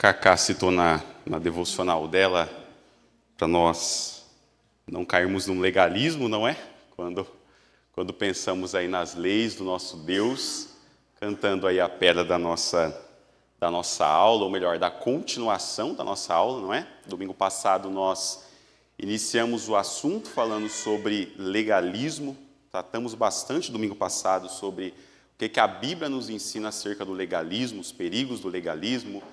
Cacá citou na devocional dela, para nós não cairmos num legalismo, não é? Quando pensamos aí nas leis do nosso Deus, cantando aí a pedra da nossa aula, ou melhor, da continuação da nossa aula, não é? Domingo passado nós iniciamos o assunto falando sobre legalismo, tratamos bastante domingo passado sobre o que a Bíblia nos ensina acerca do legalismo, os perigos do legalismo,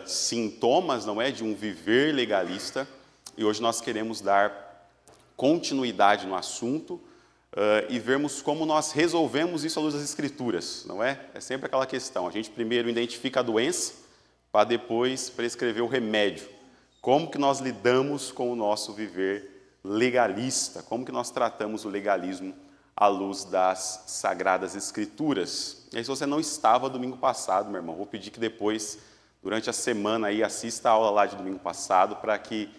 sintomas, não é, de um viver legalista. E hoje nós queremos dar continuidade no assunto e vermos como nós resolvemos isso à luz das Escrituras, não é? É sempre aquela questão, a gente primeiro identifica a doença, para depois prescrever o remédio. Como que nós lidamos com o nosso viver legalista? Como que nós tratamos o legalismo à luz das Sagradas Escrituras? E aí, se você não estava domingo passado, meu irmão, vou pedir que depois, durante a semana, aí, assista a aula lá de domingo passado, para que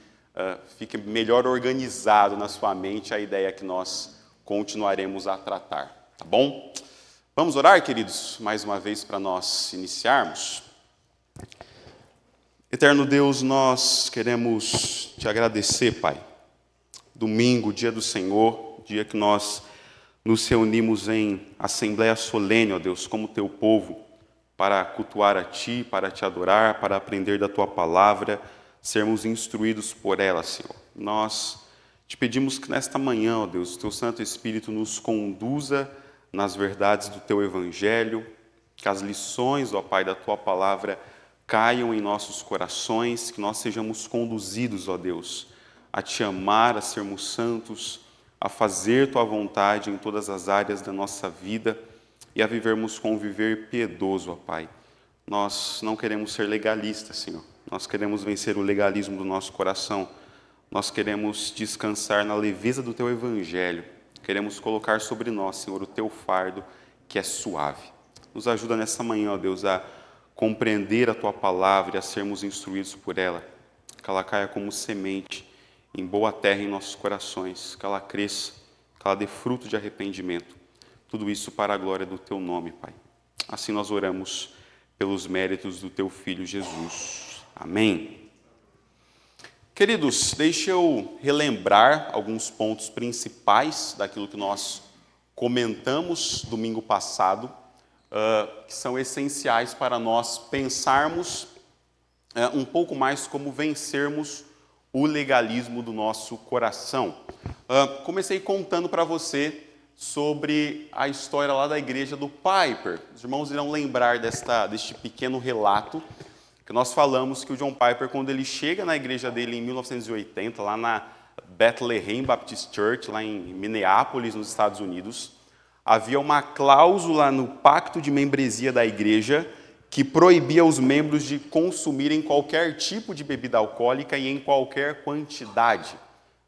fique melhor organizado na sua mente a ideia que nós continuaremos a tratar, tá bom? Vamos orar, queridos, mais uma vez para nós iniciarmos. Eterno Deus, nós queremos te agradecer, Pai. Domingo, dia do Senhor, dia que nós nos reunimos em assembleia solene, ó Deus, como teu povo, para cultuar a Ti, para Te adorar, para aprender da Tua palavra, sermos instruídos por ela, Senhor. Nós te pedimos que nesta manhã, ó Deus, o Teu Santo Espírito nos conduza nas verdades do Teu Evangelho, que as lições, ó Pai, da Tua palavra caiam em nossos corações, que nós sejamos conduzidos, ó Deus, a Te amar, a sermos santos, a fazer Tua vontade em todas as áreas da nossa vida e a vivermos com um viver piedoso, ó Pai. Nós não queremos ser legalistas, Senhor. Nós queremos vencer o legalismo do nosso coração. Nós queremos descansar na leveza do Teu Evangelho. Queremos colocar sobre nós, Senhor, o Teu fardo, que é suave. Nos ajuda nessa manhã, ó Deus, a compreender a Tua palavra e a sermos instruídos por ela. Que ela caia como semente em boa terra em nossos corações. Que ela cresça, que ela dê fruto de arrependimento. Tudo isso para a glória do Teu nome, Pai. Assim nós oramos pelos méritos do Teu Filho Jesus. Amém. Queridos, deixa eu relembrar alguns pontos principais daquilo que nós comentamos domingo passado, que são essenciais para nós pensarmos um pouco mais como vencermos o legalismo do nosso coração. Comecei contando para você sobre a história lá da igreja do Piper. Os irmãos irão lembrar deste pequeno relato, que nós falamos que o John Piper, quando ele chega na igreja dele em 1980, lá na Bethlehem Baptist Church, lá em Minneapolis, nos Estados Unidos, havia uma cláusula no pacto de membresia da igreja que proibia os membros de consumirem qualquer tipo de bebida alcoólica e em qualquer quantidade.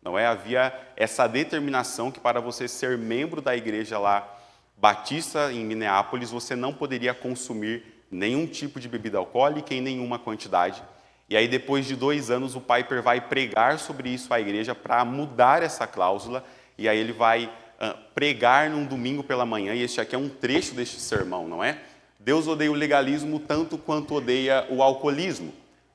Não é? Havia essa determinação que para você ser membro da igreja lá batista em Minneapolis, você não poderia consumir nenhum tipo de bebida alcoólica em nenhuma quantidade. E aí, depois de 2 anos, o Piper vai pregar sobre isso à igreja para mudar essa cláusula. E aí ele vai pregar num domingo pela manhã, e este aqui é um trecho deste sermão, não é? Deus odeia o legalismo tanto quanto odeia o alcoolismo.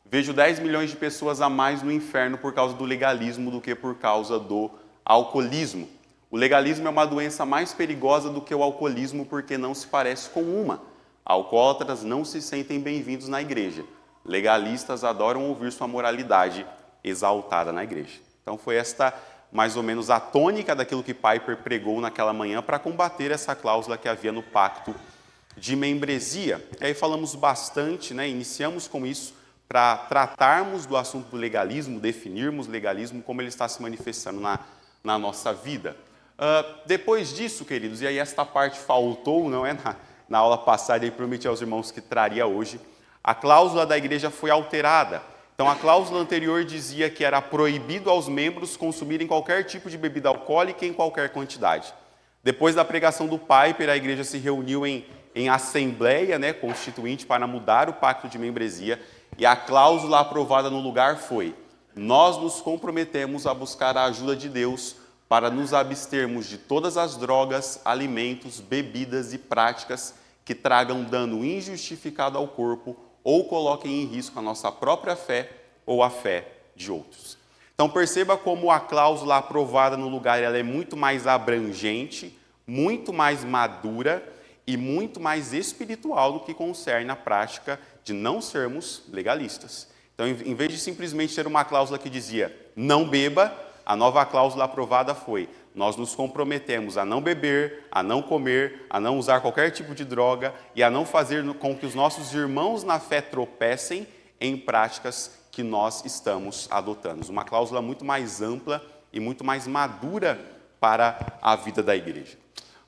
Vejo 10 milhões de pessoas a mais no inferno por causa do legalismo do que por causa do alcoolismo. O legalismo é uma doença mais perigosa do que o alcoolismo porque não se parece com uma. Alcoólatras não se sentem bem-vindos na igreja. Legalistas adoram ouvir sua moralidade exaltada na igreja. Então foi esta, mais ou menos, a tônica daquilo que Piper pregou naquela manhã para combater essa cláusula que havia no pacto de membresia. E aí falamos bastante, né? Iniciamos com isso para tratarmos do assunto do legalismo, definirmos o legalismo, como ele está se manifestando na nossa vida. Depois disso, queridos, e aí esta parte faltou, não é? Na aula passada, e prometi aos irmãos que traria hoje, a cláusula da igreja foi alterada. Então, a cláusula anterior dizia que era proibido aos membros consumirem qualquer tipo de bebida alcoólica em qualquer quantidade. Depois da pregação do Piper, a igreja se reuniu em assembleia, né, constituinte para mudar o pacto de membresia, e a cláusula aprovada no lugar foi: nós nos comprometemos a buscar a ajuda de Deus para nos abstermos de todas as drogas, alimentos, bebidas e práticas que tragam dano injustificado ao corpo ou coloquem em risco a nossa própria fé ou a fé de outros. Então perceba como a cláusula aprovada no lugar ela é muito mais abrangente, muito mais madura e muito mais espiritual no que concerne a prática de não sermos legalistas. Então, em vez de simplesmente ter uma cláusula que dizia não beba, a nova cláusula aprovada foi: nós nos comprometemos a não beber, a não comer, a não usar qualquer tipo de droga e a não fazer com que os nossos irmãos na fé tropecem em práticas que nós estamos adotando. Uma cláusula muito mais ampla e muito mais madura para a vida da igreja.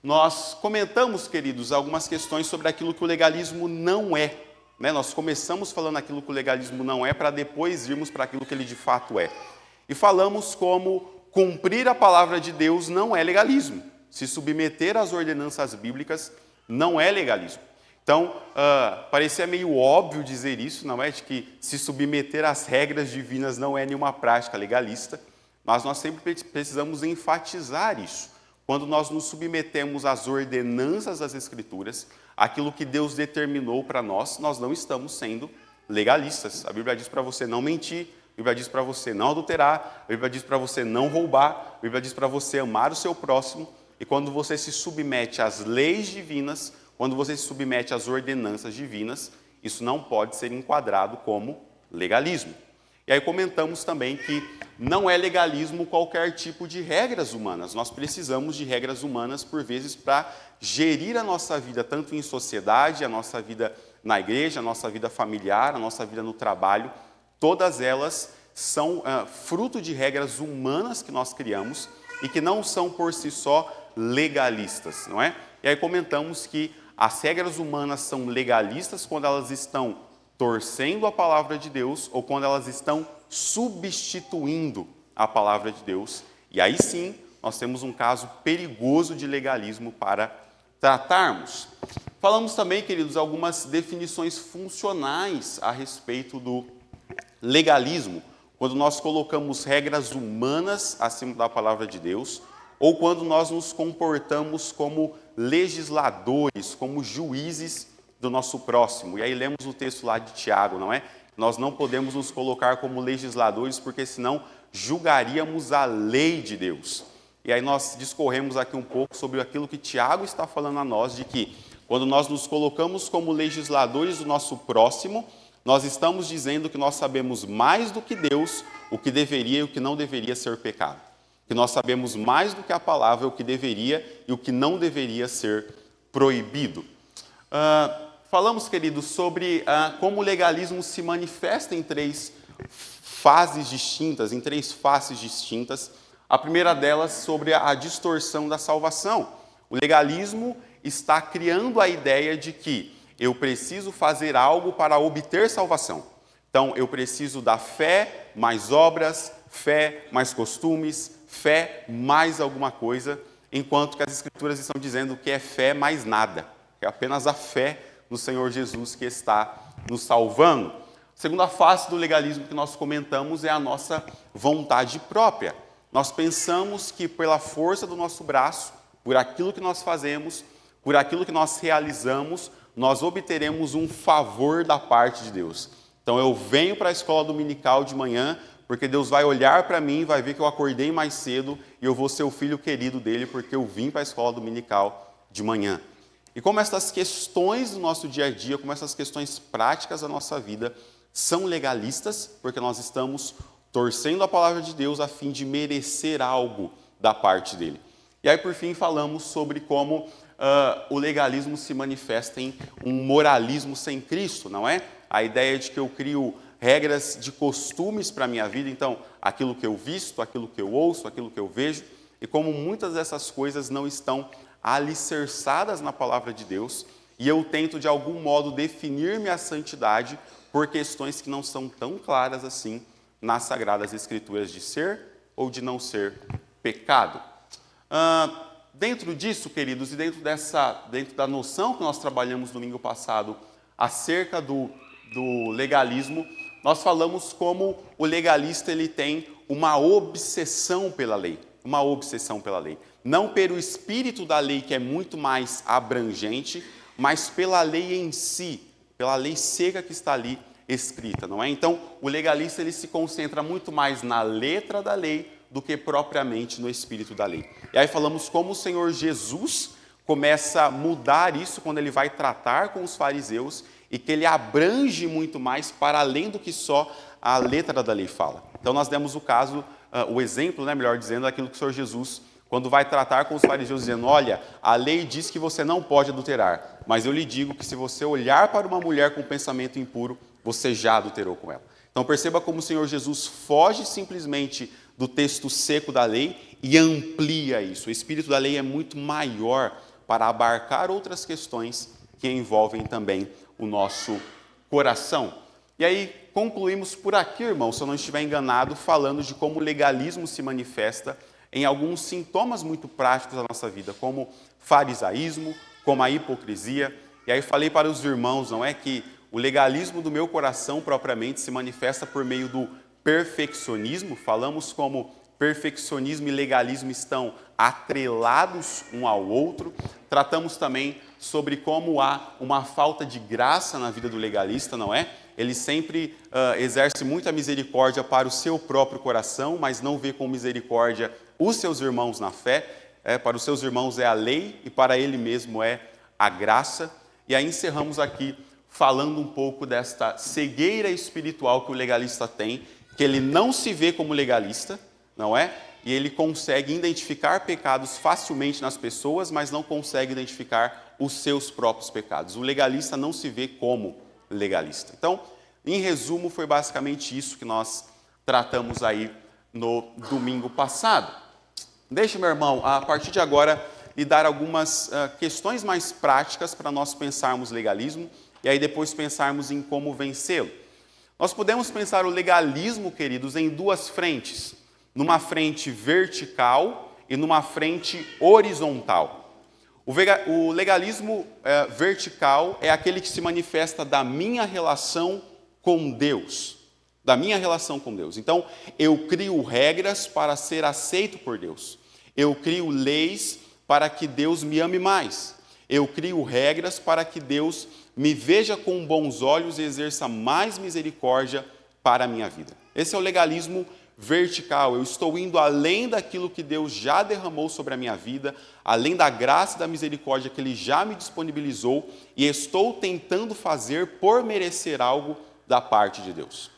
Nós comentamos, queridos, algumas questões sobre aquilo que o legalismo não é. Nós começamos falando aquilo que o legalismo não é, para depois irmos para aquilo que ele de fato é. E falamos como cumprir a palavra de Deus não é legalismo. Se submeter às ordenanças bíblicas não é legalismo. Então, parecia meio óbvio dizer isso, não é? De que se submeter às regras divinas não é nenhuma prática legalista, mas nós sempre precisamos enfatizar isso. Quando nós nos submetemos às ordenanças das Escrituras, aquilo que Deus determinou para nós, nós não estamos sendo legalistas. A Bíblia diz para você não mentir, a Bíblia diz para você não adulterar, a Bíblia diz para você não roubar, a Bíblia diz para você amar o seu próximo, e quando você se submete às leis divinas, quando você se submete às ordenanças divinas, isso não pode ser enquadrado como legalismo. E aí comentamos também que não é legalismo qualquer tipo de regras humanas. Nós precisamos de regras humanas, por vezes, para gerir a nossa vida, tanto em sociedade, a nossa vida na igreja, a nossa vida familiar, a nossa vida no trabalho. Todas elas são fruto de regras humanas que nós criamos e que não são, por si só, legalistas, não é? E aí comentamos que as regras humanas são legalistas quando elas estão torcendo a palavra de Deus ou quando elas estão substituindo a palavra de Deus. E aí sim, nós temos um caso perigoso de legalismo para tratarmos. Falamos também, queridos, algumas definições funcionais a respeito do legalismo, quando nós colocamos regras humanas acima da palavra de Deus, ou quando nós nos comportamos como legisladores, como juízes do nosso próximo. E aí lemos o texto lá de Tiago, não é? Nós não podemos nos colocar como legisladores, porque senão julgaríamos a lei de Deus. E aí nós discorremos aqui um pouco sobre aquilo que Tiago está falando a nós, de que quando nós nos colocamos como legisladores do nosso próximo, nós estamos dizendo que nós sabemos mais do que Deus, o que deveria e o que não deveria ser pecado. Que nós sabemos mais do que a palavra, o que deveria e o que não deveria ser proibido. Falamos, queridos, sobre como o legalismo se manifesta em três fases distintas, em três faces distintas. A primeira delas sobre a distorção da salvação. O legalismo está criando a ideia de que eu preciso fazer algo para obter salvação. Então, eu preciso da fé, mais obras, fé, mais costumes, fé, mais alguma coisa, enquanto que as Escrituras estão dizendo que é fé mais nada, que é apenas a fé no Senhor Jesus que está nos salvando. A segunda face do legalismo que nós comentamos é a nossa vontade própria. Nós pensamos que pela força do nosso braço, por aquilo que nós fazemos, por aquilo que nós realizamos, nós obteremos um favor da parte de Deus. Então eu venho para a escola dominical de manhã, porque Deus vai olhar para mim, vai ver que eu acordei mais cedo e eu vou ser o filho querido dele, porque eu vim para a escola dominical de manhã. E como essas questões do nosso dia a dia, como essas questões práticas da nossa vida são legalistas, porque nós estamos torcendo a palavra de Deus a fim de merecer algo da parte dele. E aí, por fim, falamos sobre como o legalismo se manifesta em um moralismo sem Cristo, não é? A ideia de que eu crio regras de costumes para a minha vida, então, aquilo que eu visto, aquilo que eu ouço, aquilo que eu vejo, e como muitas dessas coisas não estão alicerçadas na palavra de Deus, e eu tento, de algum modo, definir minha santidade por questões que não são tão claras assim nas Sagradas Escrituras de ser ou de não ser pecado. Dentro disso, queridos, e dentro da noção que nós trabalhamos domingo passado acerca do legalismo, nós falamos como o legalista ele tem uma obsessão pela lei, não pelo espírito da lei, que é muito mais abrangente, mas pela lei em si, pela lei seca que está ali escrita, não é? Então, o legalista ele se concentra muito mais na letra da lei do que propriamente no espírito da lei. E aí falamos como o Senhor Jesus começa a mudar isso quando ele vai tratar com os fariseus e que ele abrange muito mais para além do que só a letra da lei fala. Então, nós demos o caso, o exemplo, né, melhor dizendo, daquilo que o Senhor Jesus, quando vai tratar com os fariseus, dizendo, olha, a lei diz que você não pode adulterar, mas eu lhe digo que se você olhar para uma mulher com pensamento impuro, você já adulterou com ela. Então perceba como o Senhor Jesus foge simplesmente do texto seco da lei e amplia isso. O espírito da lei é muito maior para abarcar outras questões que envolvem também o nosso coração. E aí concluímos por aqui, irmão, se eu não estiver enganado, falando de como o legalismo se manifesta em alguns sintomas muito práticos da nossa vida, como farisaísmo, como a hipocrisia. E aí falei para os irmãos, não é, que o legalismo do meu coração propriamente se manifesta por meio do perfeccionismo. Falamos como perfeccionismo e legalismo estão atrelados um ao outro. Tratamos também sobre como há uma falta de graça na vida do legalista, não é? Ele sempre exerce muita misericórdia para o seu próprio coração, mas não vê com misericórdia os seus irmãos na fé. Para os seus irmãos é a lei e para ele mesmo é a graça. E aí encerramos aqui falando um pouco desta cegueira espiritual que o legalista tem, que ele não se vê como legalista, não é? E ele consegue identificar pecados facilmente nas pessoas, mas não consegue identificar os seus próprios pecados. O legalista não se vê como legalista. Então, em resumo, foi basicamente isso que nós tratamos aí no domingo passado. Deixe, meu irmão, a partir de agora, lhe dar algumas questões mais práticas para nós pensarmos legalismo e aí depois pensarmos em como vencê-lo. Nós podemos pensar o legalismo, queridos, em duas frentes. Numa frente vertical e numa frente horizontal. O legalismo vertical é aquele que se manifesta da minha relação com Deus. Da minha relação com Deus. Então, eu crio regras para ser aceito por Deus. Eu crio leis para que Deus me ame mais. Eu crio regras para que Deus me veja com bons olhos e exerça mais misericórdia para a minha vida. Esse é o legalismo vertical. Eu estou indo além daquilo que Deus já derramou sobre a minha vida, além da graça e da misericórdia que Ele já me disponibilizou, e estou tentando fazer por merecer algo da parte de Deus.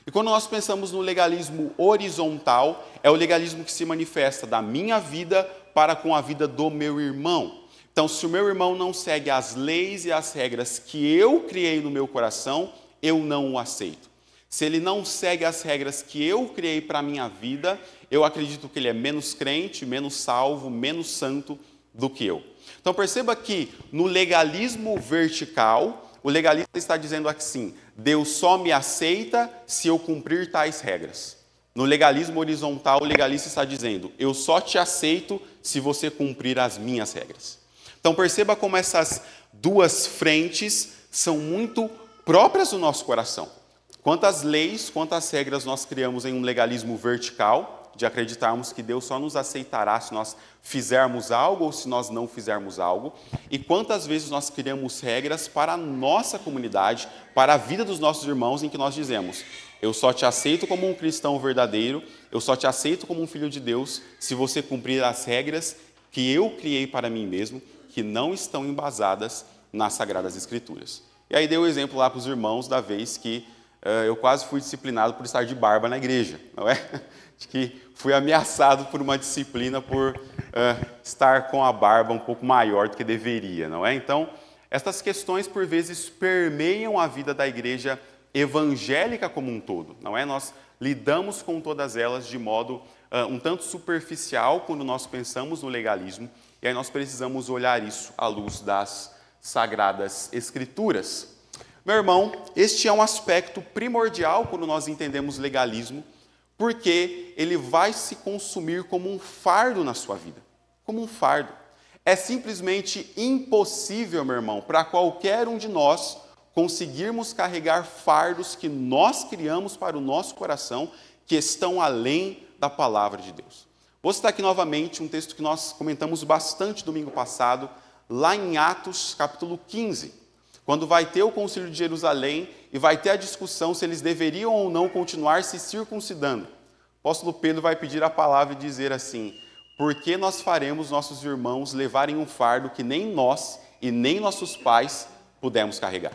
E quando nós pensamos no legalismo horizontal, é o legalismo que se manifesta da minha vida para com a vida do meu irmão. Então, se o meu irmão não segue as leis e as regras que eu criei no meu coração, eu não o aceito. Se ele não segue as regras que eu criei para a minha vida, eu acredito que ele é menos crente, menos salvo, menos santo do que eu. Então perceba que no legalismo vertical, o legalista está dizendo assim, Deus só me aceita se eu cumprir tais regras. No legalismo horizontal, o legalista está dizendo, eu só te aceito se você cumprir as minhas regras. Então perceba como essas duas frentes são muito próprias do nosso coração. Quantas leis, quantas regras nós criamos em um legalismo vertical, de acreditarmos que Deus só nos aceitará se nós fizermos algo ou se nós não fizermos algo, e quantas vezes nós criamos regras para a nossa comunidade, para a vida dos nossos irmãos, em que nós dizemos, eu só te aceito como um cristão verdadeiro, eu só te aceito como um filho de Deus, se você cumprir as regras que eu criei para mim mesmo, que não estão embasadas nas Sagradas Escrituras. E aí dei o exemplo lá para os irmãos da vez que eu quase fui disciplinado por estar de barba na igreja, não é? De que fui ameaçado por uma disciplina por estar com a barba um pouco maior do que deveria, não é? Então, essas questões por vezes permeiam a vida da igreja evangélica como um todo, não é? Nós lidamos com todas elas de modo um tanto superficial quando nós pensamos no legalismo, e aí nós precisamos olhar isso à luz das Sagradas Escrituras. Meu irmão, este é um aspecto primordial quando nós entendemos legalismo, porque ele vai se consumir como um fardo na sua vida, como um fardo. É simplesmente impossível, meu irmão, para qualquer um de nós conseguirmos carregar fardos que nós criamos para o nosso coração, que estão além da palavra de Deus. Vou citar aqui novamente um texto que nós comentamos bastante domingo passado, lá em Atos, capítulo 15. quando vai ter o Concílio de Jerusalém e vai ter a discussão se eles deveriam ou não continuar se circuncidando. O apóstolo Pedro vai pedir a palavra e dizer assim: por que nós faremos nossos irmãos levarem um fardo que nem nós e nem nossos pais pudemos carregar?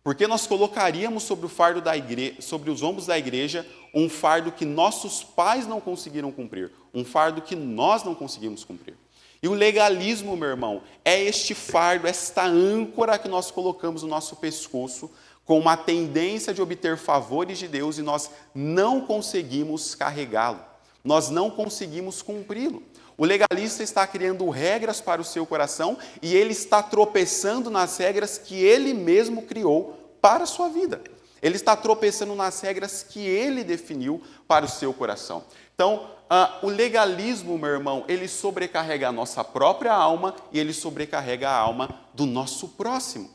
Por que nós colocaríamos sobre o fardo da igreja, sobre os ombros da igreja, um fardo que nossos pais não conseguiram cumprir, um fardo que nós não conseguimos cumprir? E o legalismo, meu irmão, é este fardo, esta âncora que nós colocamos no nosso pescoço, com uma tendência de obter favores de Deus, e nós não conseguimos carregá-lo, nós não conseguimos cumpri-lo. O legalista está criando regras para o seu coração e ele está tropeçando nas regras que ele mesmo criou para a sua vida. Ele está tropeçando nas regras que ele definiu para o seu coração. Então, o legalismo, meu irmão, ele sobrecarrega a nossa própria alma e ele sobrecarrega a alma do nosso próximo.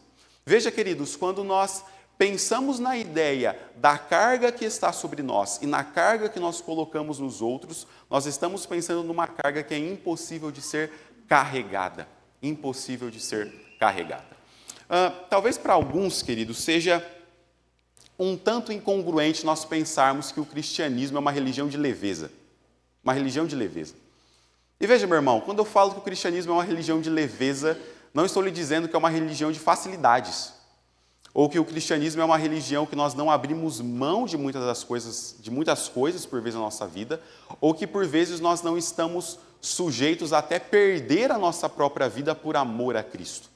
Veja, queridos, quando nós pensamos na ideia da carga que está sobre nós e na carga que nós colocamos nos outros, nós estamos pensando numa carga que é impossível de ser carregada. Impossível de ser carregada. Talvez para alguns, queridos, seja um tanto incongruente nós pensarmos que o cristianismo é uma religião de leveza. Uma religião de leveza. E veja, meu irmão, quando eu falo que o cristianismo é uma religião de leveza, não estou lhe dizendo que é uma religião de facilidades. Ou que o cristianismo é uma religião que nós não abrimos mão de muitas coisas por vezes na nossa vida, ou que por vezes nós não estamos sujeitos a até perder a nossa própria vida por amor a Cristo.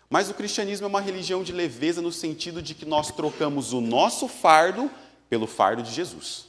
Mas o cristianismo é uma religião de leveza no sentido de que nós trocamos o nosso fardo pelo fardo de Jesus.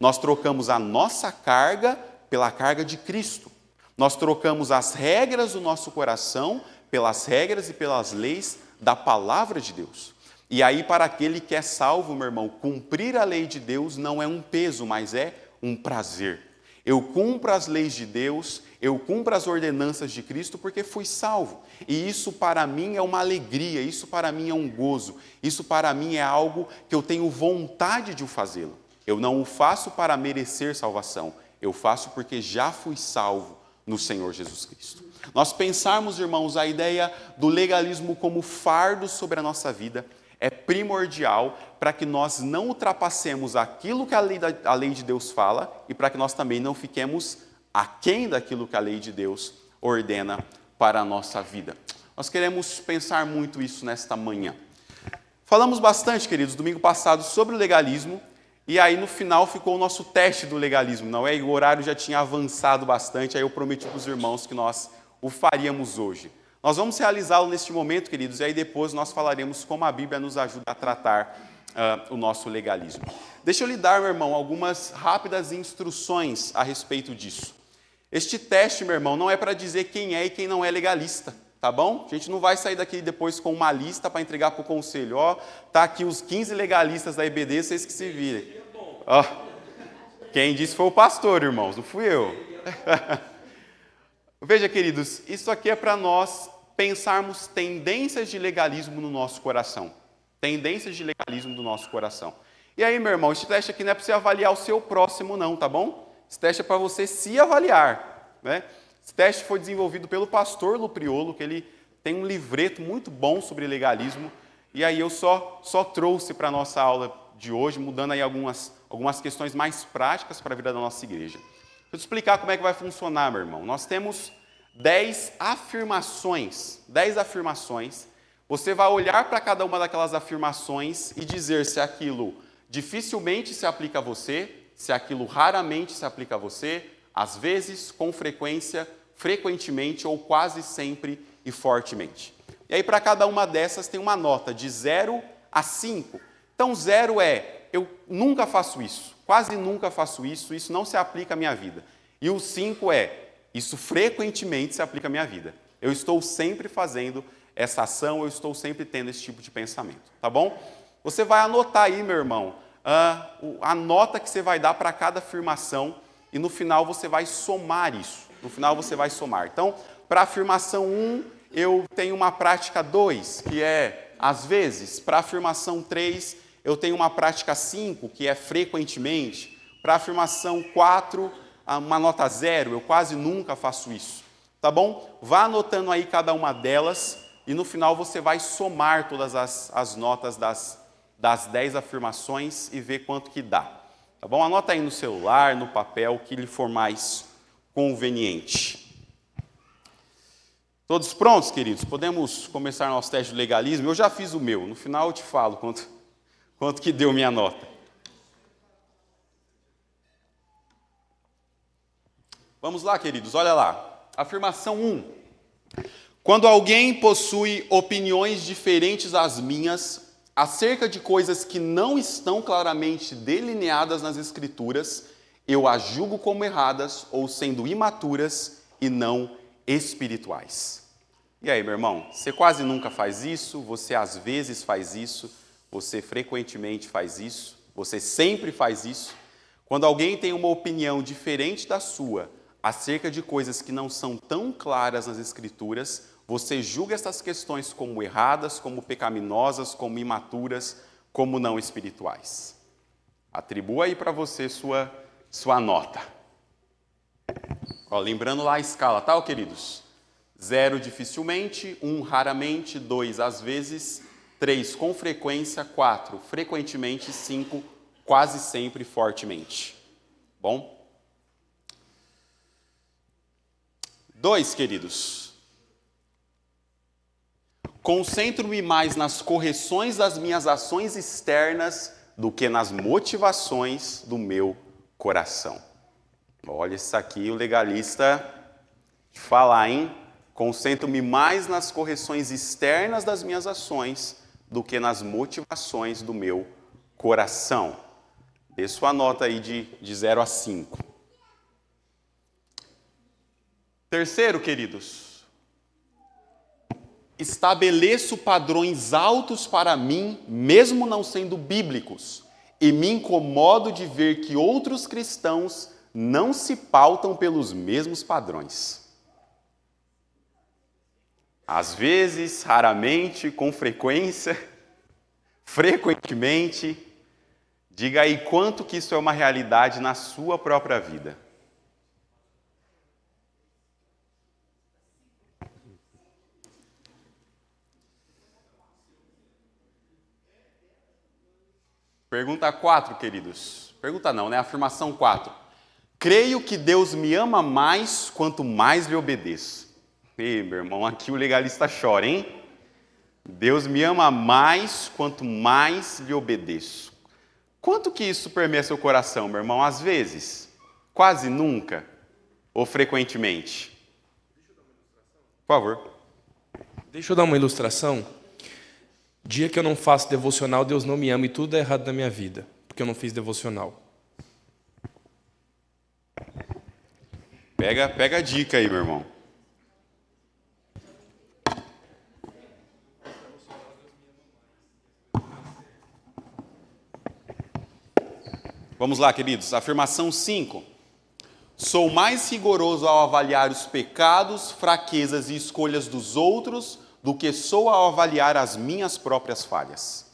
Nós trocamos a nossa carga pela carga de Cristo. Nós trocamos as regras do nosso coração pelas regras e pelas leis da palavra de Deus. E aí, para aquele que é salvo, meu irmão, cumprir a lei de Deus não é um peso, mas é um prazer. Eu cumpro as leis de Deus, eu cumpro as ordenanças de Cristo porque fui salvo. E isso para mim é uma alegria, isso para mim é um gozo, isso para mim é algo que eu tenho vontade de o fazê-lo. Eu não o faço para merecer salvação, eu faço porque já fui salvo no Senhor Jesus Cristo. Nós pensarmos, irmãos, a ideia do legalismo como fardo sobre a nossa vida é primordial para que nós não ultrapassemos aquilo que a lei de Deus fala e para que nós também não fiquemos aquém daquilo que a lei de Deus ordena para a nossa vida. Nós queremos pensar muito isso nesta manhã. Falamos bastante, queridos, domingo passado sobre o legalismo e aí no final ficou o nosso teste do legalismo, não é? E o horário já tinha avançado bastante, aí eu prometi para os irmãos que nós o faríamos hoje. Nós vamos realizá-lo neste momento, queridos, e aí depois nós falaremos como a Bíblia nos ajuda a tratar o nosso legalismo. Deixa eu lhe dar, meu irmão, algumas rápidas instruções a respeito disso. Este teste, meu irmão, não é para dizer quem é e quem não é legalista, tá bom? A gente não vai sair daqui depois com uma lista para entregar para o conselho. Ó, tá aqui os 15 legalistas da IBD, vocês que se virem. Ó, quem disse foi o pastor, irmãos, não fui eu. Veja, queridos, isso aqui é para nós pensarmos tendências de legalismo no nosso coração. Tendências de legalismo do nosso coração. E aí, meu irmão, esse teste aqui não é para você avaliar o seu próximo, não, tá bom? Esse teste é para você se avaliar, né? Esse teste foi desenvolvido pelo pastor Lupriolo, que ele tem um livreto muito bom sobre legalismo, e aí eu só trouxe para a nossa aula de hoje, mudando aí algumas questões mais práticas para a vida da nossa igreja. Deixa eu te explicar como é que vai funcionar, meu irmão. Nós temos 10 afirmações. Você vai olhar para cada uma daquelas afirmações e dizer se aquilo dificilmente se aplica a você, se aquilo raramente se aplica a você, às vezes, com frequência, frequentemente ou quase sempre e fortemente. E aí, para cada uma dessas, tem uma nota de 0 a 5. Então, 0 é, eu nunca faço isso, quase nunca faço isso, isso não se aplica à minha vida. E o 5 é, isso frequentemente se aplica à minha vida. Eu estou sempre fazendo essa ação, eu estou sempre tendo esse tipo de pensamento, tá bom? Você vai anotar aí, meu irmão, a nota que você vai dar para cada afirmação e no final você vai somar isso. No final você vai somar. Então, para a afirmação 1, eu tenho uma prática 2, que é às vezes. Para a afirmação 3, eu tenho uma prática 5, que é frequentemente. Para a afirmação 4, uma nota 0, eu quase nunca faço isso. Tá bom? Vá anotando aí cada uma delas. e no final você vai somar todas as notas das 10 afirmações e ver quanto que dá. Tá bom? Anota aí no celular, no papel, o que lhe for mais conveniente. Todos prontos, queridos? Podemos começar nosso teste de legalismo? Eu já fiz o meu, no final eu te falo quanto que deu minha nota. Vamos lá, queridos, olha lá. Afirmação 1. Quando alguém possui opiniões diferentes às minhas acerca de coisas que não estão claramente delineadas nas Escrituras, eu as julgo como erradas ou sendo imaturas e não espirituais. E aí, meu irmão, você quase nunca faz isso, você às vezes faz isso, você frequentemente faz isso, você sempre faz isso. Quando alguém tem uma opinião diferente da sua acerca de coisas que não são tão claras nas Escrituras, você julga essas questões como erradas, como pecaminosas, como imaturas, como não espirituais. Atribua aí para você sua nota. Ó, lembrando lá a escala, tá, queridos? 0 dificilmente, 1 raramente, 2 às vezes, 3 com frequência, 4 frequentemente, 5 quase sempre fortemente. Bom? 2, queridos. Concentro-me mais nas correções das minhas ações externas do que nas motivações do meu coração. Olha, isso aqui o legalista fala, hein? Concentro-me mais nas correções externas das minhas ações do que nas motivações do meu coração. Dê sua nota aí de 0 a 5. Terceiro, queridos, estabeleço padrões altos para mim, mesmo não sendo bíblicos, e me incomodo de ver que outros cristãos não se pautam pelos mesmos padrões. Às vezes, raramente, com frequência, frequentemente, diga aí quanto que isso é uma realidade na sua própria vida. Pergunta 4, queridos. Pergunta não, né? Afirmação 4. Creio que Deus me ama mais quanto mais lhe obedeço. Ei, meu irmão, aqui o legalista chora, hein? Deus me ama mais quanto mais lhe obedeço. Quanto que isso permeia seu coração, meu irmão? Às vezes, quase nunca ou frequentemente? Por favor. Deixa eu dar uma ilustração. Dia que eu não faço devocional, Deus não me ama e tudo é errado na minha vida, porque eu não fiz devocional. Pega a dica aí, meu irmão. Vamos lá, queridos. Afirmação 5. Sou mais rigoroso ao avaliar os pecados, fraquezas e escolhas dos outros do que sou ao avaliar as minhas próprias falhas.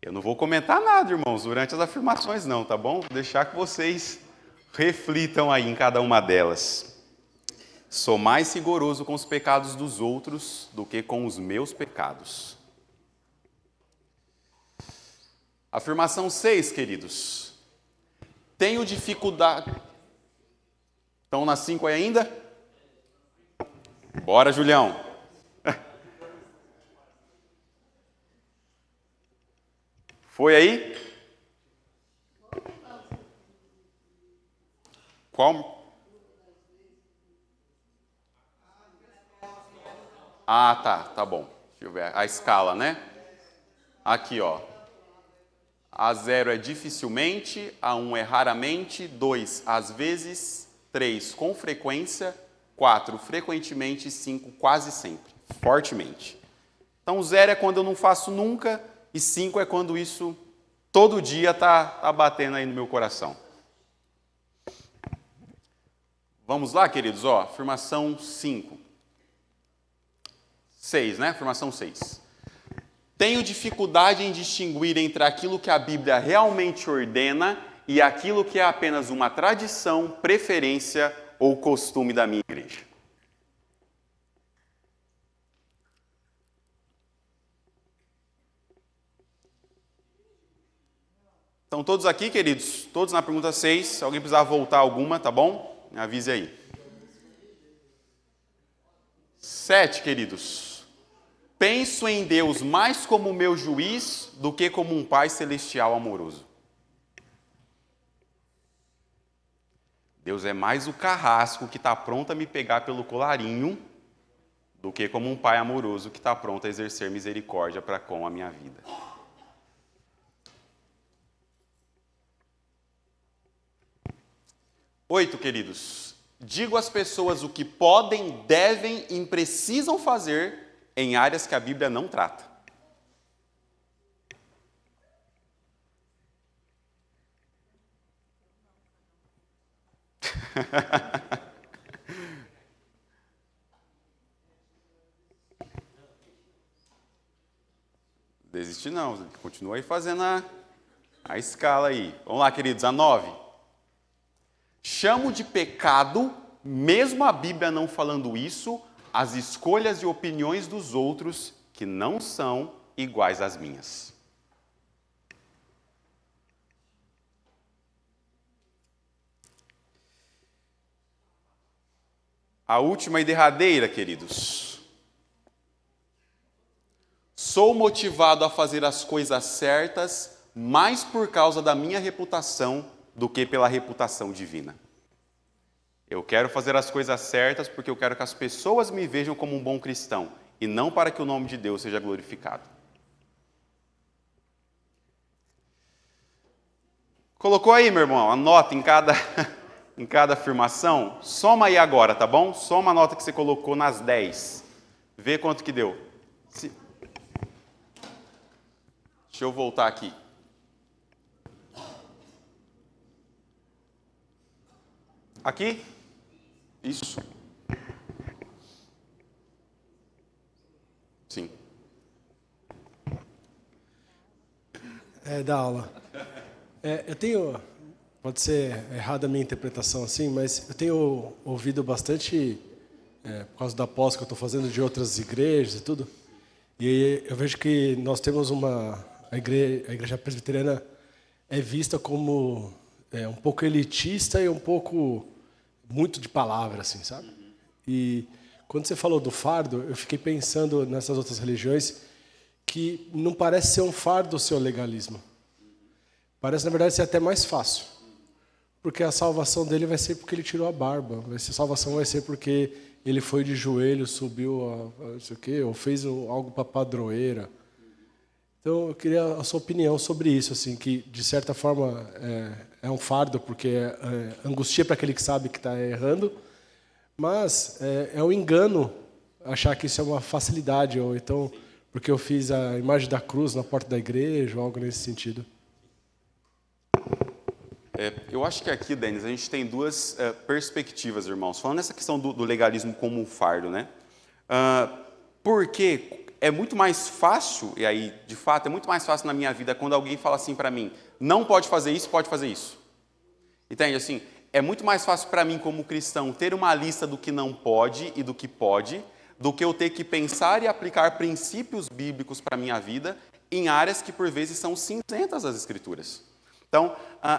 Eu não vou comentar nada, irmãos, durante as afirmações não, tá bom? Vou deixar que vocês reflitam aí em cada uma delas. Sou mais rigoroso com os pecados dos outros do que com os meus pecados. Afirmação 6, queridos. Tenho dificuldade... Estão na 5 aí ainda? Bora, Julião. Foi aí? Qual? Ah, tá bom. Deixa eu ver. A escala, né? Aqui, ó. A0 é dificilmente, A1 é raramente, 2 às vezes, 3 com frequência, 4 frequentemente e 5 quase sempre, fortemente. Então 0 é quando eu não faço nunca e 5 é quando isso todo dia tá batendo aí no meu coração. Vamos lá, queridos, ó, afirmação 5. 6, né? Afirmação 6. Tenho dificuldade em distinguir entre aquilo que a Bíblia realmente ordena e aquilo que é apenas uma tradição, preferência ou costume da minha igreja. Estão todos aqui, queridos? Todos na pergunta 6. Se alguém precisar voltar alguma, tá bom? Me avise aí. 7, queridos. Penso em Deus mais como meu juiz do que como um pai celestial amoroso. Deus é mais o carrasco que está pronto a me pegar pelo colarinho do que como um pai amoroso que está pronto a exercer misericórdia para com a minha vida. 8, queridos. Digo às pessoas o que podem, devem e precisam fazer em áreas que a Bíblia não trata. Desiste não, continua aí fazendo a escala aí. Vamos lá, queridos, a 9. Chamo de pecado, mesmo a Bíblia não falando isso, as escolhas e opiniões dos outros que não são iguais às minhas. A última e derradeira, queridos. Sou motivado a fazer as coisas certas mais por causa da minha reputação do que pela reputação divina. Eu quero fazer as coisas certas porque eu quero que as pessoas me vejam como um bom cristão e não para que o nome de Deus seja glorificado. Colocou aí, meu irmão, a nota em cada afirmação? Soma aí agora, tá bom? Soma a nota que você colocou nas 10. Vê quanto que deu. Deixa eu voltar aqui. Aqui? Isso. Sim. Da aula. Eu tenho, pode ser errada a minha interpretação assim, mas eu tenho ouvido bastante, por causa da pós que eu estou fazendo de outras igrejas e tudo, e eu vejo que nós temos a igreja presbiteriana é vista como um pouco elitista e um pouco muito de palavra, assim, sabe? E quando você falou do fardo, eu fiquei pensando nessas outras religiões que não parece ser um fardo o seu legalismo. Parece, na verdade, ser até mais fácil. Porque a salvação dele vai ser porque ele tirou a barba. A salvação vai ser porque ele foi de joelho, subiu a não sei o quê, ou fez algo para padroeira. Então, eu queria a sua opinião sobre isso, assim, que, de certa forma, é um fardo, porque é angustia para aquele que sabe que está errando, mas é um engano achar que isso é uma facilidade, ou então porque eu fiz a imagem da cruz na porta da igreja, ou algo nesse sentido. Eu acho que aqui, Denis, a gente tem duas perspectivas, irmãos. Falando nessa questão do legalismo como um fardo, né? Porque é muito mais fácil, e aí, de fato, é muito mais fácil na minha vida quando alguém fala assim para mim, não pode fazer isso, pode fazer isso. Entende? Assim, é muito mais fácil para mim, como cristão, ter uma lista do que não pode e do que pode, do que eu ter que pensar e aplicar princípios bíblicos para a minha vida em áreas que, por vezes, são cinzentas das Escrituras. Então,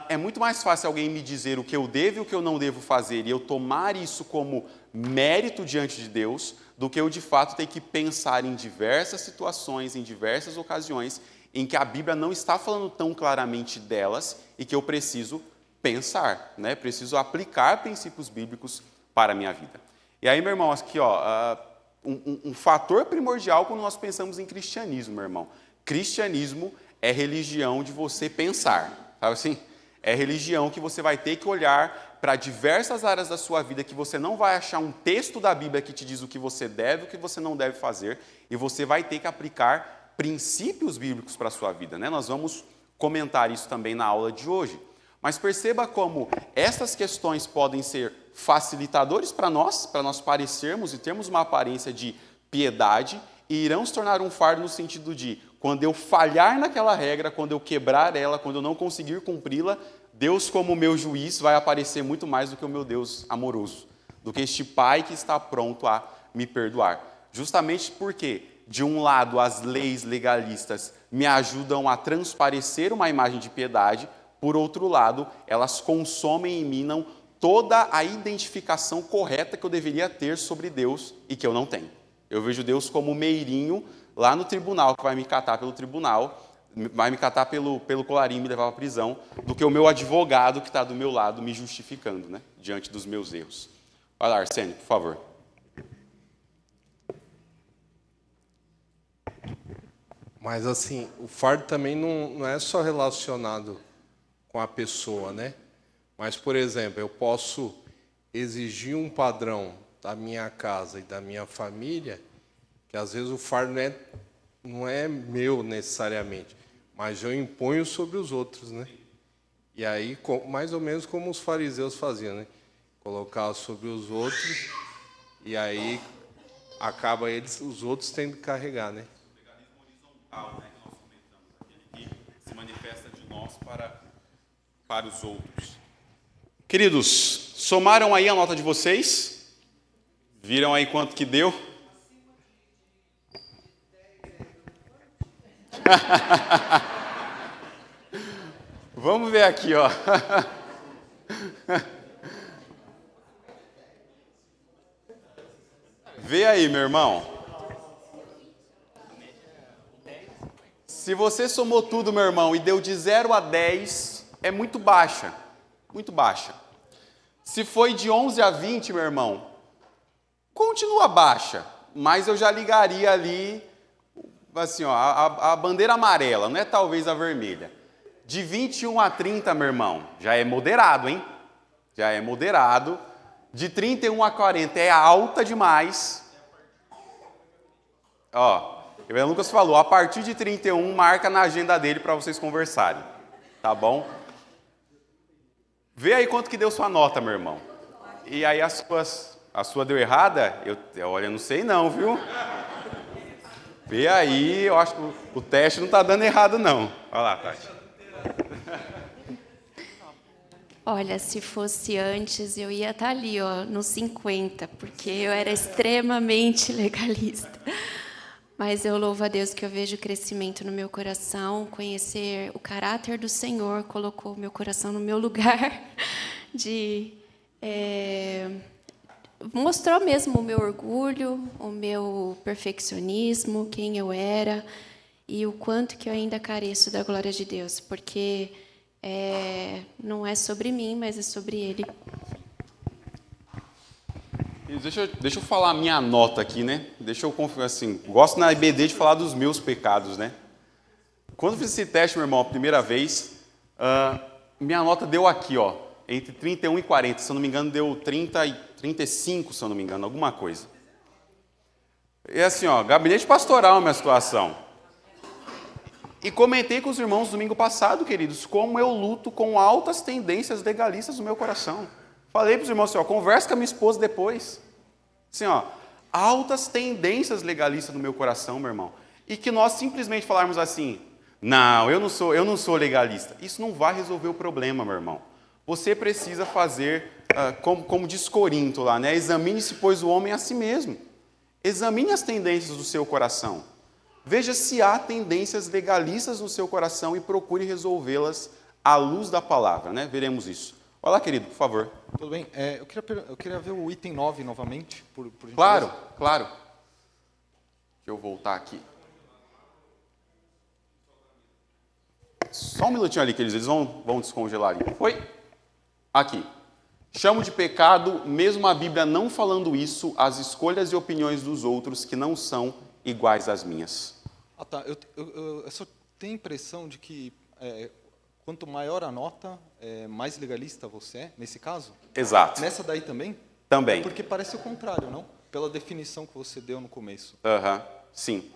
é muito mais fácil alguém me dizer o que eu devo e o que eu não devo fazer, e eu tomar isso como mérito diante de Deus, do que eu, de fato, ter que pensar em diversas situações, em diversas ocasiões, em que a Bíblia não está falando tão claramente delas e que eu preciso pensar, né? Preciso aplicar princípios bíblicos para a minha vida. E aí, meu irmão, aqui, ó, um fator primordial quando nós pensamos em cristianismo, meu irmão. Cristianismo é religião de você pensar, sabe assim? É religião que você vai ter que olhar para diversas áreas da sua vida que você não vai achar um texto da Bíblia que te diz o que você deve e o que você não deve fazer, e você vai ter que aplicar princípios bíblicos para a sua vida, né? Nós vamos comentar isso também na aula de hoje. Mas perceba como essas questões podem ser facilitadores para nós parecermos e termos uma aparência de piedade, e irão se tornar um fardo no sentido de, quando eu falhar naquela regra, quando eu quebrar ela, quando eu não conseguir cumpri-la, Deus, como meu juiz, vai aparecer muito mais do que o meu Deus amoroso, do que este Pai que está pronto a me perdoar. Justamente porque, de um lado, as leis legalistas me ajudam a transparecer uma imagem de piedade, por outro lado, elas consomem em mim não toda a identificação correta que eu deveria ter sobre Deus e que eu não tenho. Eu vejo Deus como o meirinho lá no tribunal, que vai me catar pelo tribunal, vai me catar pelo colarinho e me levar para a prisão, do que o meu advogado que está do meu lado me justificando, né, diante dos meus erros. Vai lá, Arsênio, por favor. Mas assim, o fardo também não é só relacionado com a pessoa, né? Mas, por exemplo, eu posso exigir um padrão da minha casa e da minha família, que às vezes o fardo não é meu necessariamente, mas eu imponho sobre os outros, né? E aí, mais ou menos como os fariseus faziam, né? Colocar sobre os outros, e aí acaba os outros tendo que carregar, né? Que nós comentamos, aquele que se manifesta de nós para os outros. Queridos, somaram aí a nota de vocês? Viram aí quanto que deu? Vamos ver aqui, ó. Vê aí, meu irmão. Se você somou tudo, meu irmão, e deu de 0 a 10, é muito baixa. Muito baixa. Se foi de 11 a 20, meu irmão, continua baixa. Mas eu já ligaria ali, assim, ó, a bandeira amarela, não é talvez a vermelha. De 21 a 30, meu irmão, já é moderado, hein? Já é moderado. De 31 a 40 é alta demais. Ó, o Lucas falou, a partir de 31, marca na agenda dele para vocês conversarem. Tá bom? Vê aí quanto que deu sua nota, meu irmão. E aí a sua deu errada? Olha, não sei não, viu? Vê aí, eu acho que o teste não está dando errado, não. Olha lá, Tati. Olha, se fosse antes, eu ia estar ali, ó, nos 50, porque eu era extremamente legalista. Mas eu louvo a Deus que eu vejo crescimento no meu coração, conhecer o caráter do Senhor, colocou o meu coração no meu lugar, mostrou mesmo o meu orgulho, o meu perfeccionismo, quem eu era, e o quanto que eu ainda careço da glória de Deus, porque não é sobre mim, mas é sobre Ele. Deixa eu falar a minha nota aqui, né? Deixa eu assim, gosto na IBD de falar dos meus pecados, né? Quando eu fiz esse teste, meu irmão, a primeira vez, minha nota deu aqui, ó, entre 31 e 40, se eu não me engano, deu 30 e 35, se eu não me engano, alguma coisa. E assim, ó, gabinete pastoral a minha situação. E comentei com os irmãos domingo passado, queridos, como eu luto com altas tendências legalistas no meu coração. Falei para os irmãos assim, ó, conversa com a minha esposa depois. Assim, ó, altas tendências legalistas no meu coração, meu irmão. E que nós simplesmente falarmos assim, não, eu não sou legalista. Isso não vai resolver o problema, meu irmão. Você precisa fazer, como diz Corinto lá, né? Examine-se, pois, o homem a si mesmo. Examine as tendências do seu coração. Veja se há tendências legalistas no seu coração e procure resolvê-las à luz da palavra, né? Veremos isso. Olha lá, querido, por favor. Tudo bem. Eu queria ver o item 9 novamente, por gentileza. Claro. Deixa eu voltar aqui. Só um minutinho ali, queridos, eles vão descongelar ali. Foi? Aqui. Chamo de pecado, mesmo a Bíblia não falando isso, as escolhas e opiniões dos outros que não são iguais às minhas. Ah, tá. Eu só tenho a impressão de que quanto maior a nota, mais legalista você é, nesse caso? Exato. Nessa daí também? Também. Porque parece o contrário, não? Pela definição que você deu no começo. Sim.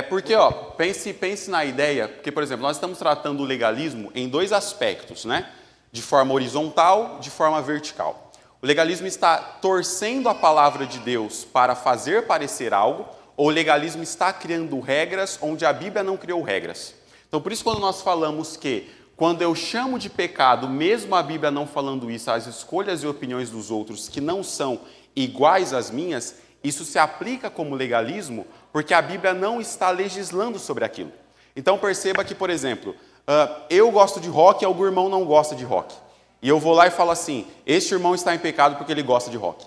Porque, ó, pense na ideia, porque, por exemplo, nós estamos tratando o legalismo em dois aspectos, né? De forma horizontal, de forma vertical. O legalismo está torcendo a palavra de Deus para fazer parecer algo, ou o legalismo está criando regras onde a Bíblia não criou regras. Então, por isso, quando nós falamos que, quando eu chamo de pecado, mesmo a Bíblia não falando isso, as escolhas e opiniões dos outros que não são iguais às minhas, isso se aplica como legalismo, porque a Bíblia não está legislando sobre aquilo. Então, perceba que, por exemplo, eu gosto de rock e algum irmão não gosta de rock. E eu vou lá e falo assim, este irmão está em pecado porque ele gosta de rock.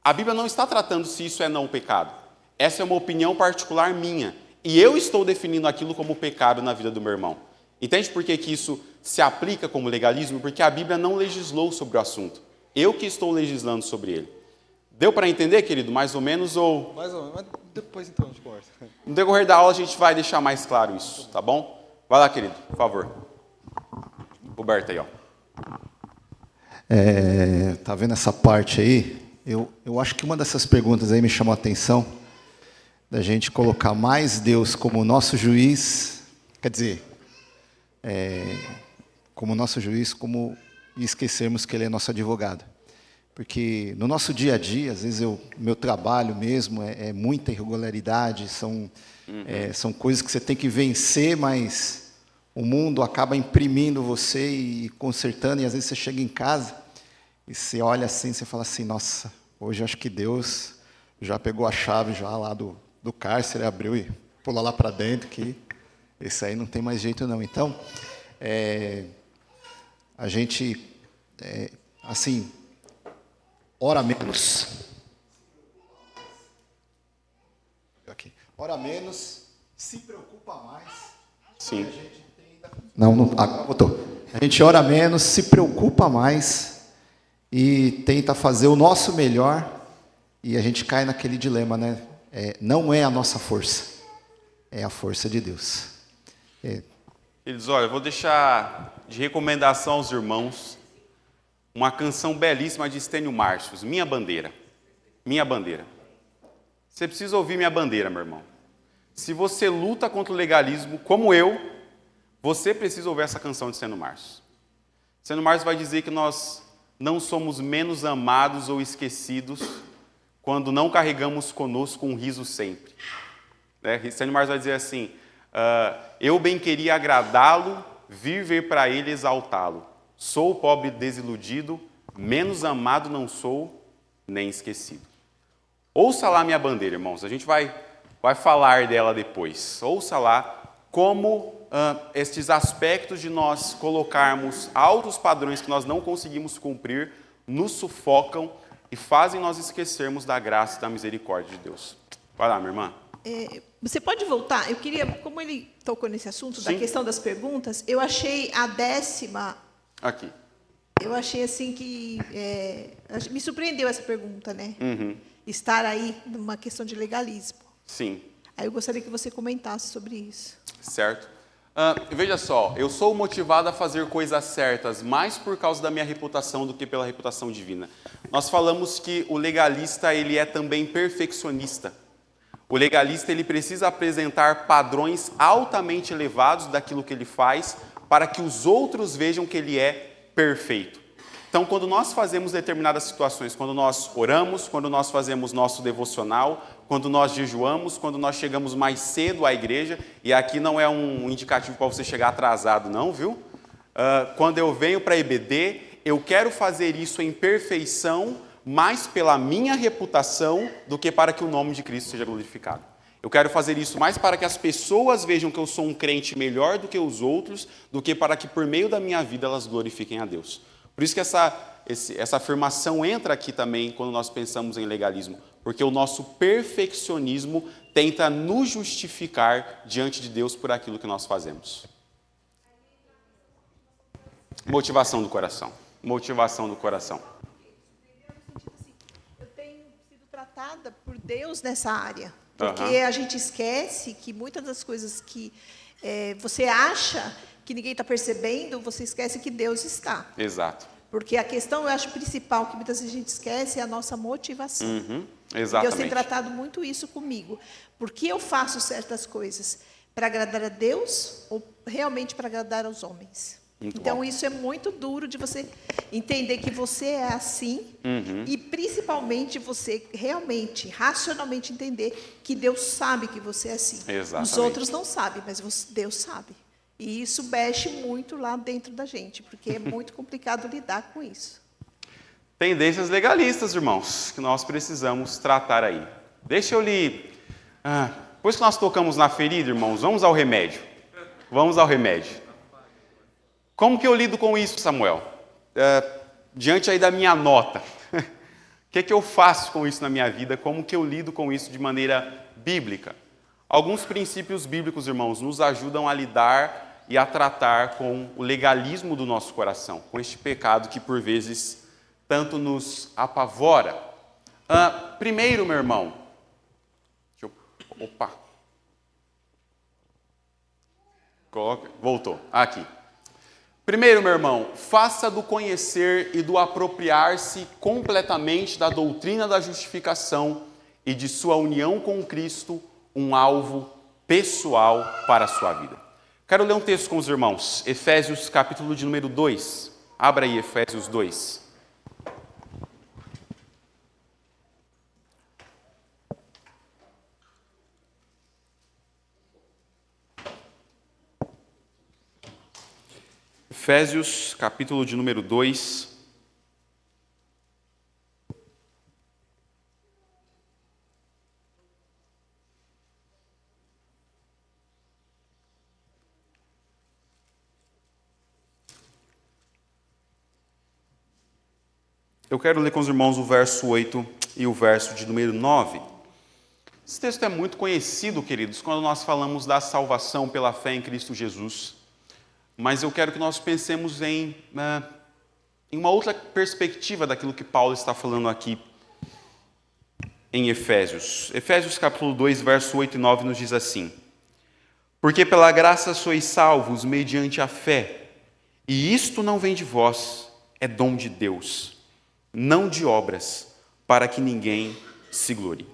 A Bíblia não está tratando se isso é não pecado. Essa é uma opinião particular minha. E eu estou definindo aquilo como pecado na vida do meu irmão. Entende por que isso se aplica como legalismo? Porque a Bíblia não legislou sobre o assunto. Eu que estou legislando sobre ele. Deu para entender, querido? Mais ou menos, ou... Mais ou menos, mas depois então a gente conversa. No decorrer da aula a gente vai deixar mais claro isso, tá bom? Vai lá, querido, por favor. Roberto aí, ó. Tá vendo essa parte aí? Eu acho que uma dessas perguntas aí me chamou a atenção, da gente colocar mais Deus como nosso juiz, quer dizer, como nosso juiz, e esquecermos que Ele é nosso advogado. Porque no nosso dia a dia, às vezes meu trabalho mesmo é muita irregularidade, são coisas que você tem que vencer, mas o mundo acaba imprimindo você e consertando, e às vezes você chega em casa e você olha assim, você fala assim, nossa, hoje acho que Deus já pegou a chave já lá do cárcere, abriu e pulou lá para dentro, que esse aí não tem mais jeito não. Então, a gente, assim, ora menos. Aqui. Ora menos, se preocupa mais. Sim. Não, botou. A gente ora menos, se preocupa mais e tenta fazer o nosso melhor e a gente cai naquele dilema, né? Não é a nossa força, é a força de Deus. Eles, olha, eu vou deixar de recomendação aos irmãos uma canção belíssima de Estênio Marcios, Minha Bandeira. Minha Bandeira. Você precisa ouvir Minha Bandeira, meu irmão. Se você luta contra o legalismo, como eu, você precisa ouvir essa canção de Estênio Marcios. Estênio Marcios vai dizer que nós não somos menos amados ou esquecidos quando não carregamos conosco um riso sempre. Estênio Marcios vai dizer assim, eu bem queria agradá-lo, vir ver para ele exaltá-lo. Sou pobre desiludido, menos amado não sou, nem esquecido. Ouça lá Minha Bandeira, irmãos, a gente vai falar dela depois. Ouça lá como estes aspectos de nós colocarmos altos padrões que nós não conseguimos cumprir, nos sufocam e fazem nós esquecermos da graça e da misericórdia de Deus. Vai lá, minha irmã. Você pode voltar? Eu queria, como ele tocou nesse assunto, da questão das perguntas, eu achei a 10ª... Aqui. Eu achei assim que... me surpreendeu essa pergunta, né? Uhum. Estar aí numa questão de legalismo. Sim. Aí eu gostaria que você comentasse sobre isso. Certo. Veja só, eu sou motivado a fazer coisas certas mais por causa da minha reputação do que pela reputação divina. Nós falamos que o legalista ele é também perfeccionista. O legalista ele precisa apresentar padrões altamente elevados daquilo que ele faz para que os outros vejam que ele é perfeito. Então, quando nós fazemos determinadas situações, quando nós oramos, quando nós fazemos nosso devocional, quando nós jejuamos, quando nós chegamos mais cedo à igreja, e aqui não é um indicativo para você chegar atrasado não, viu? Quando eu venho para a EBD, eu quero fazer isso em perfeição, mais pela minha reputação do que para que o nome de Cristo seja glorificado. Eu quero fazer isso mais para que as pessoas vejam que eu sou um crente melhor do que os outros, do que para que por meio da minha vida elas glorifiquem a Deus. Por isso que essa afirmação entra aqui também quando nós pensamos em legalismo, porque o nosso perfeccionismo tenta nos justificar diante de Deus por aquilo que nós fazemos. Motivação do coração. Motivação do coração. Eu tenho sido tratada por Deus nessa área, porque a gente esquece que muitas das coisas que você acha que ninguém está percebendo, você esquece que Deus está. Exato. Porque a questão, eu acho, principal, que muitas vezes a gente esquece, é a nossa motivação. Exatamente. Deus tem tratado muito isso comigo. Por que eu faço certas coisas? Para agradar a Deus ou realmente para agradar aos homens? Muito então, bom. isso é muito duro de você entender que você é assim e, principalmente, você realmente, racionalmente entender que Deus sabe que você é assim. Exatamente. Os outros não sabem, mas Deus sabe. E isso mexe muito lá dentro da gente, porque é muito complicado lidar com isso. Tendências legalistas, irmãos, que nós precisamos tratar aí. Deixa eu lhe... depois que nós tocamos na ferida, irmãos, vamos ao remédio. Vamos ao remédio. Como que eu lido com isso, Samuel? Diante aí da minha nota, o que eu faço com isso na minha vida? Como que eu lido com isso de maneira bíblica? Alguns princípios bíblicos, irmãos, nos ajudam a lidar e a tratar com o legalismo do nosso coração, com este pecado que, por vezes, tanto nos apavora. Primeiro, meu irmão, voltou, aqui. Primeiro, meu irmão, faça do conhecer e do apropriar-se completamente da doutrina da justificação e de sua união com Cristo um alvo pessoal para a sua vida. Quero ler um texto com os irmãos, Efésios capítulo de número 2. Abra aí Efésios 2. Efésios, capítulo de número 2. Eu quero ler com os irmãos o verso 8 e o verso de número 9. Esse texto é muito conhecido, queridos, quando nós falamos da salvação pela fé em Cristo Jesus. Mas eu quero que nós pensemos em uma outra perspectiva daquilo que Paulo está falando aqui em Efésios. Efésios capítulo 2, verso 8 e 9 nos diz assim: Porque pela graça sois salvos mediante a fé, e isto não vem de vós, é dom de Deus, não de obras, para que ninguém se glorie.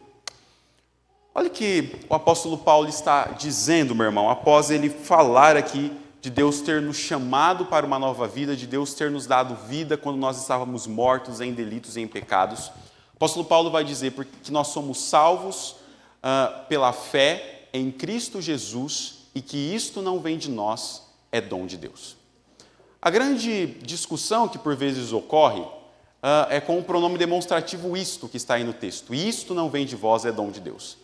Olha o que o apóstolo Paulo está dizendo, meu irmão, após ele falar aqui de Deus ter nos chamado para uma nova vida, de Deus ter nos dado vida quando nós estávamos mortos em delitos e em pecados. O apóstolo Paulo vai dizer que nós somos salvos pela fé em Cristo Jesus e que isto não vem de nós, é dom de Deus. A grande discussão que por vezes ocorre é com o pronome demonstrativo isto que está aí no texto. Isto não vem de vós, é dom de Deus.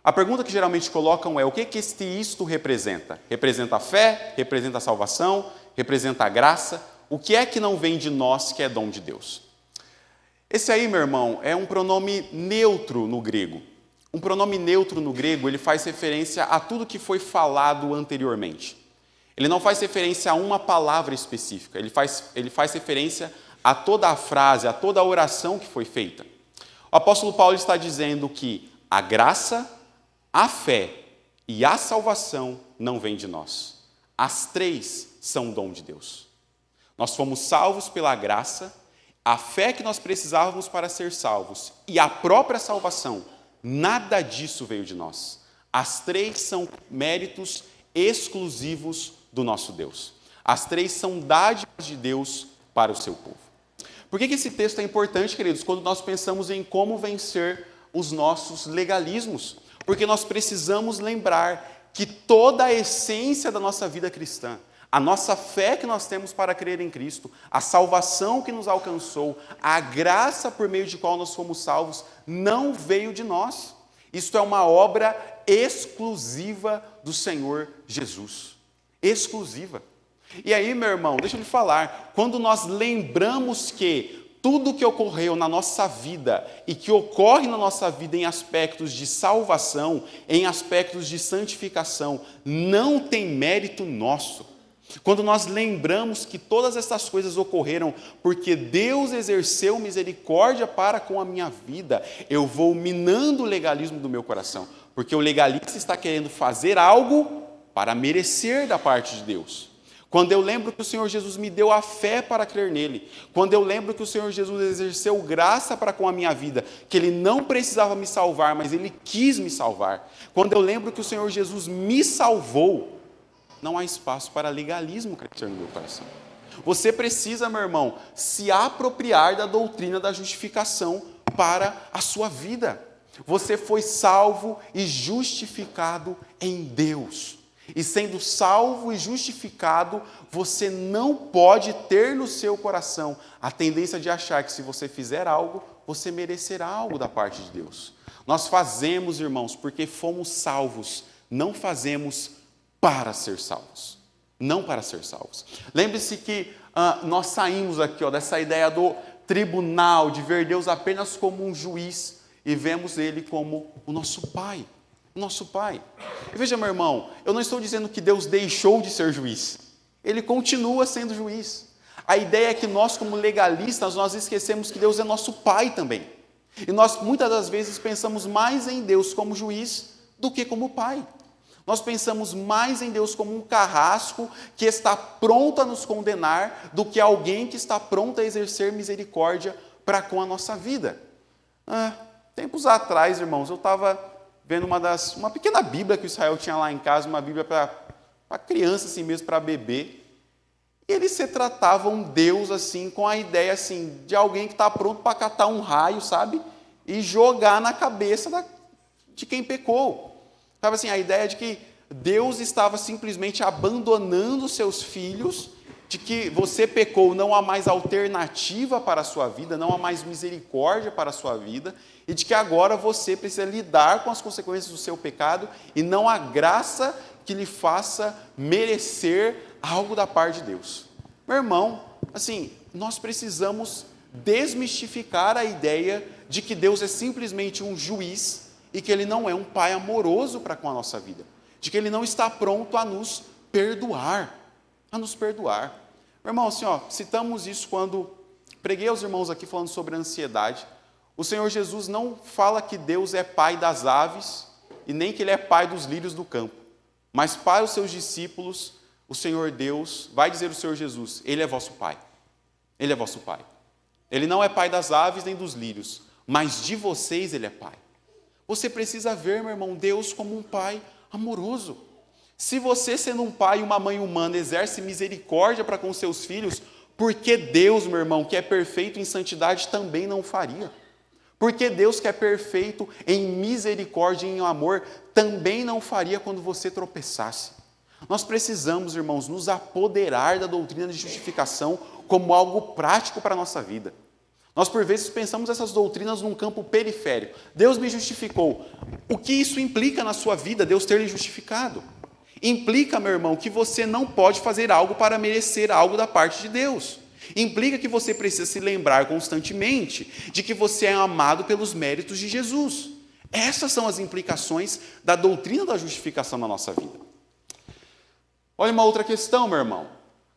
A pergunta que geralmente colocam é: o que este isto representa? Representa a fé? Representa a salvação? Representa a graça? O que é que não vem de nós, que é dom de Deus? Esse aí, meu irmão, é um pronome neutro no grego. Um pronome neutro no grego, ele faz referência a tudo que foi falado anteriormente. Ele não faz referência a uma palavra específica. Ele faz referência a toda a frase, a toda a oração que foi feita. O apóstolo Paulo está dizendo que a graça, a fé e a salvação não vêm de nós. As três são dom de Deus. Nós fomos salvos pela graça, a fé que nós precisávamos para ser salvos e a própria salvação, nada disso veio de nós. As três são méritos exclusivos do nosso Deus. As três são dádivas de Deus para o seu povo. Por que esse texto é importante, queridos, quando nós pensamos em como vencer os nossos legalismos? Porque nós precisamos lembrar que toda a essência da nossa vida cristã, a nossa fé que nós temos para crer em Cristo, a salvação que nos alcançou, a graça por meio de qual nós fomos salvos, não veio de nós. Isto é uma obra exclusiva do Senhor Jesus. Exclusiva. E aí, meu irmão, deixa eu lhe falar, quando nós lembramos que tudo que ocorreu na nossa vida e que ocorre na nossa vida em aspectos de salvação, em aspectos de santificação, não tem mérito nosso. Quando nós lembramos que todas essas coisas ocorreram porque Deus exerceu misericórdia para com a minha vida, eu vou minando o legalismo do meu coração, porque o legalista está querendo fazer algo para merecer da parte de Deus. Quando eu lembro que o Senhor Jesus me deu a fé para crer nele, quando eu lembro que o Senhor Jesus exerceu graça para com a minha vida, que ele não precisava me salvar, mas ele quis me salvar, quando eu lembro que o Senhor Jesus me salvou, não há espaço para legalismo crescer no meu coração. Você precisa, meu irmão, se apropriar da doutrina da justificação para a sua vida. Você foi salvo e justificado em Deus. E sendo salvo e justificado, você não pode ter no seu coração a tendência de achar que se você fizer algo, você merecerá algo da parte de Deus. Nós fazemos, irmãos, porque fomos salvos, não fazemos para ser salvos. não para ser salvos. Lembre-se que nós saímos aqui dessa ideia do tribunal, de ver Deus apenas como um juiz, e vemos Ele como o nosso Pai. O nosso Pai. E veja, meu irmão, eu não estou dizendo que Deus deixou de ser juiz. Ele continua sendo juiz. A ideia é que nós, como legalistas, nós esquecemos que Deus é nosso Pai também. E nós, muitas das vezes, pensamos mais em Deus como juiz do que como Pai. Nós pensamos mais em Deus como um carrasco que está pronto a nos condenar do que alguém que está pronto a exercer misericórdia para com a nossa vida. Tempos atrás, irmãos, eu estava vendo uma pequena Bíblia que o Israel tinha lá em casa, uma Bíblia para criança assim mesmo, para bebê. E eles se tratavam Deus assim, com a ideia assim, de alguém que está pronto para catar um raio, sabe? E jogar na cabeça de quem pecou. Sabe assim, a ideia de que Deus estava simplesmente abandonando seus filhos, de que você pecou, não há mais alternativa para a sua vida, não há mais misericórdia para a sua vida, e de que agora você precisa lidar com as consequências do seu pecado, e não há graça que lhe faça merecer algo da parte de Deus. Meu irmão, assim, nós precisamos desmistificar a ideia de que Deus é simplesmente um juiz e que Ele não é um Pai amoroso para com a nossa vida, de que Ele não está pronto a nos perdoar, Meu irmão, assim, citamos isso quando preguei aos irmãos aqui falando sobre ansiedade. O Senhor Jesus não fala que Deus é Pai das aves e nem que Ele é Pai dos lírios do campo, mas para os seus discípulos, o Senhor Deus, vai dizer o Senhor Jesus, Ele é vosso Pai. Ele é vosso Pai. Ele não é Pai das aves nem dos lírios, mas de vocês Ele é Pai. Você precisa ver, meu irmão, Deus como um Pai amoroso. Se você, sendo um pai e uma mãe humana, exerce misericórdia para com seus filhos, por que Deus, meu irmão, que é perfeito em santidade, também não faria? Porque Deus, que é perfeito em misericórdia e em amor, também não faria quando você tropeçasse. Nós precisamos, irmãos, nos apoderar da doutrina de justificação como algo prático para a nossa vida. Nós, por vezes, pensamos essas doutrinas num campo periférico. Deus me justificou. O que isso implica na sua vida, Deus ter lhe justificado? Implica, meu irmão, que você não pode fazer algo para merecer algo da parte de Deus. Implica que você precisa se lembrar constantemente de que você é amado pelos méritos de Jesus. Essas são as implicações da doutrina da justificação na nossa vida. Olha uma outra questão, meu irmão.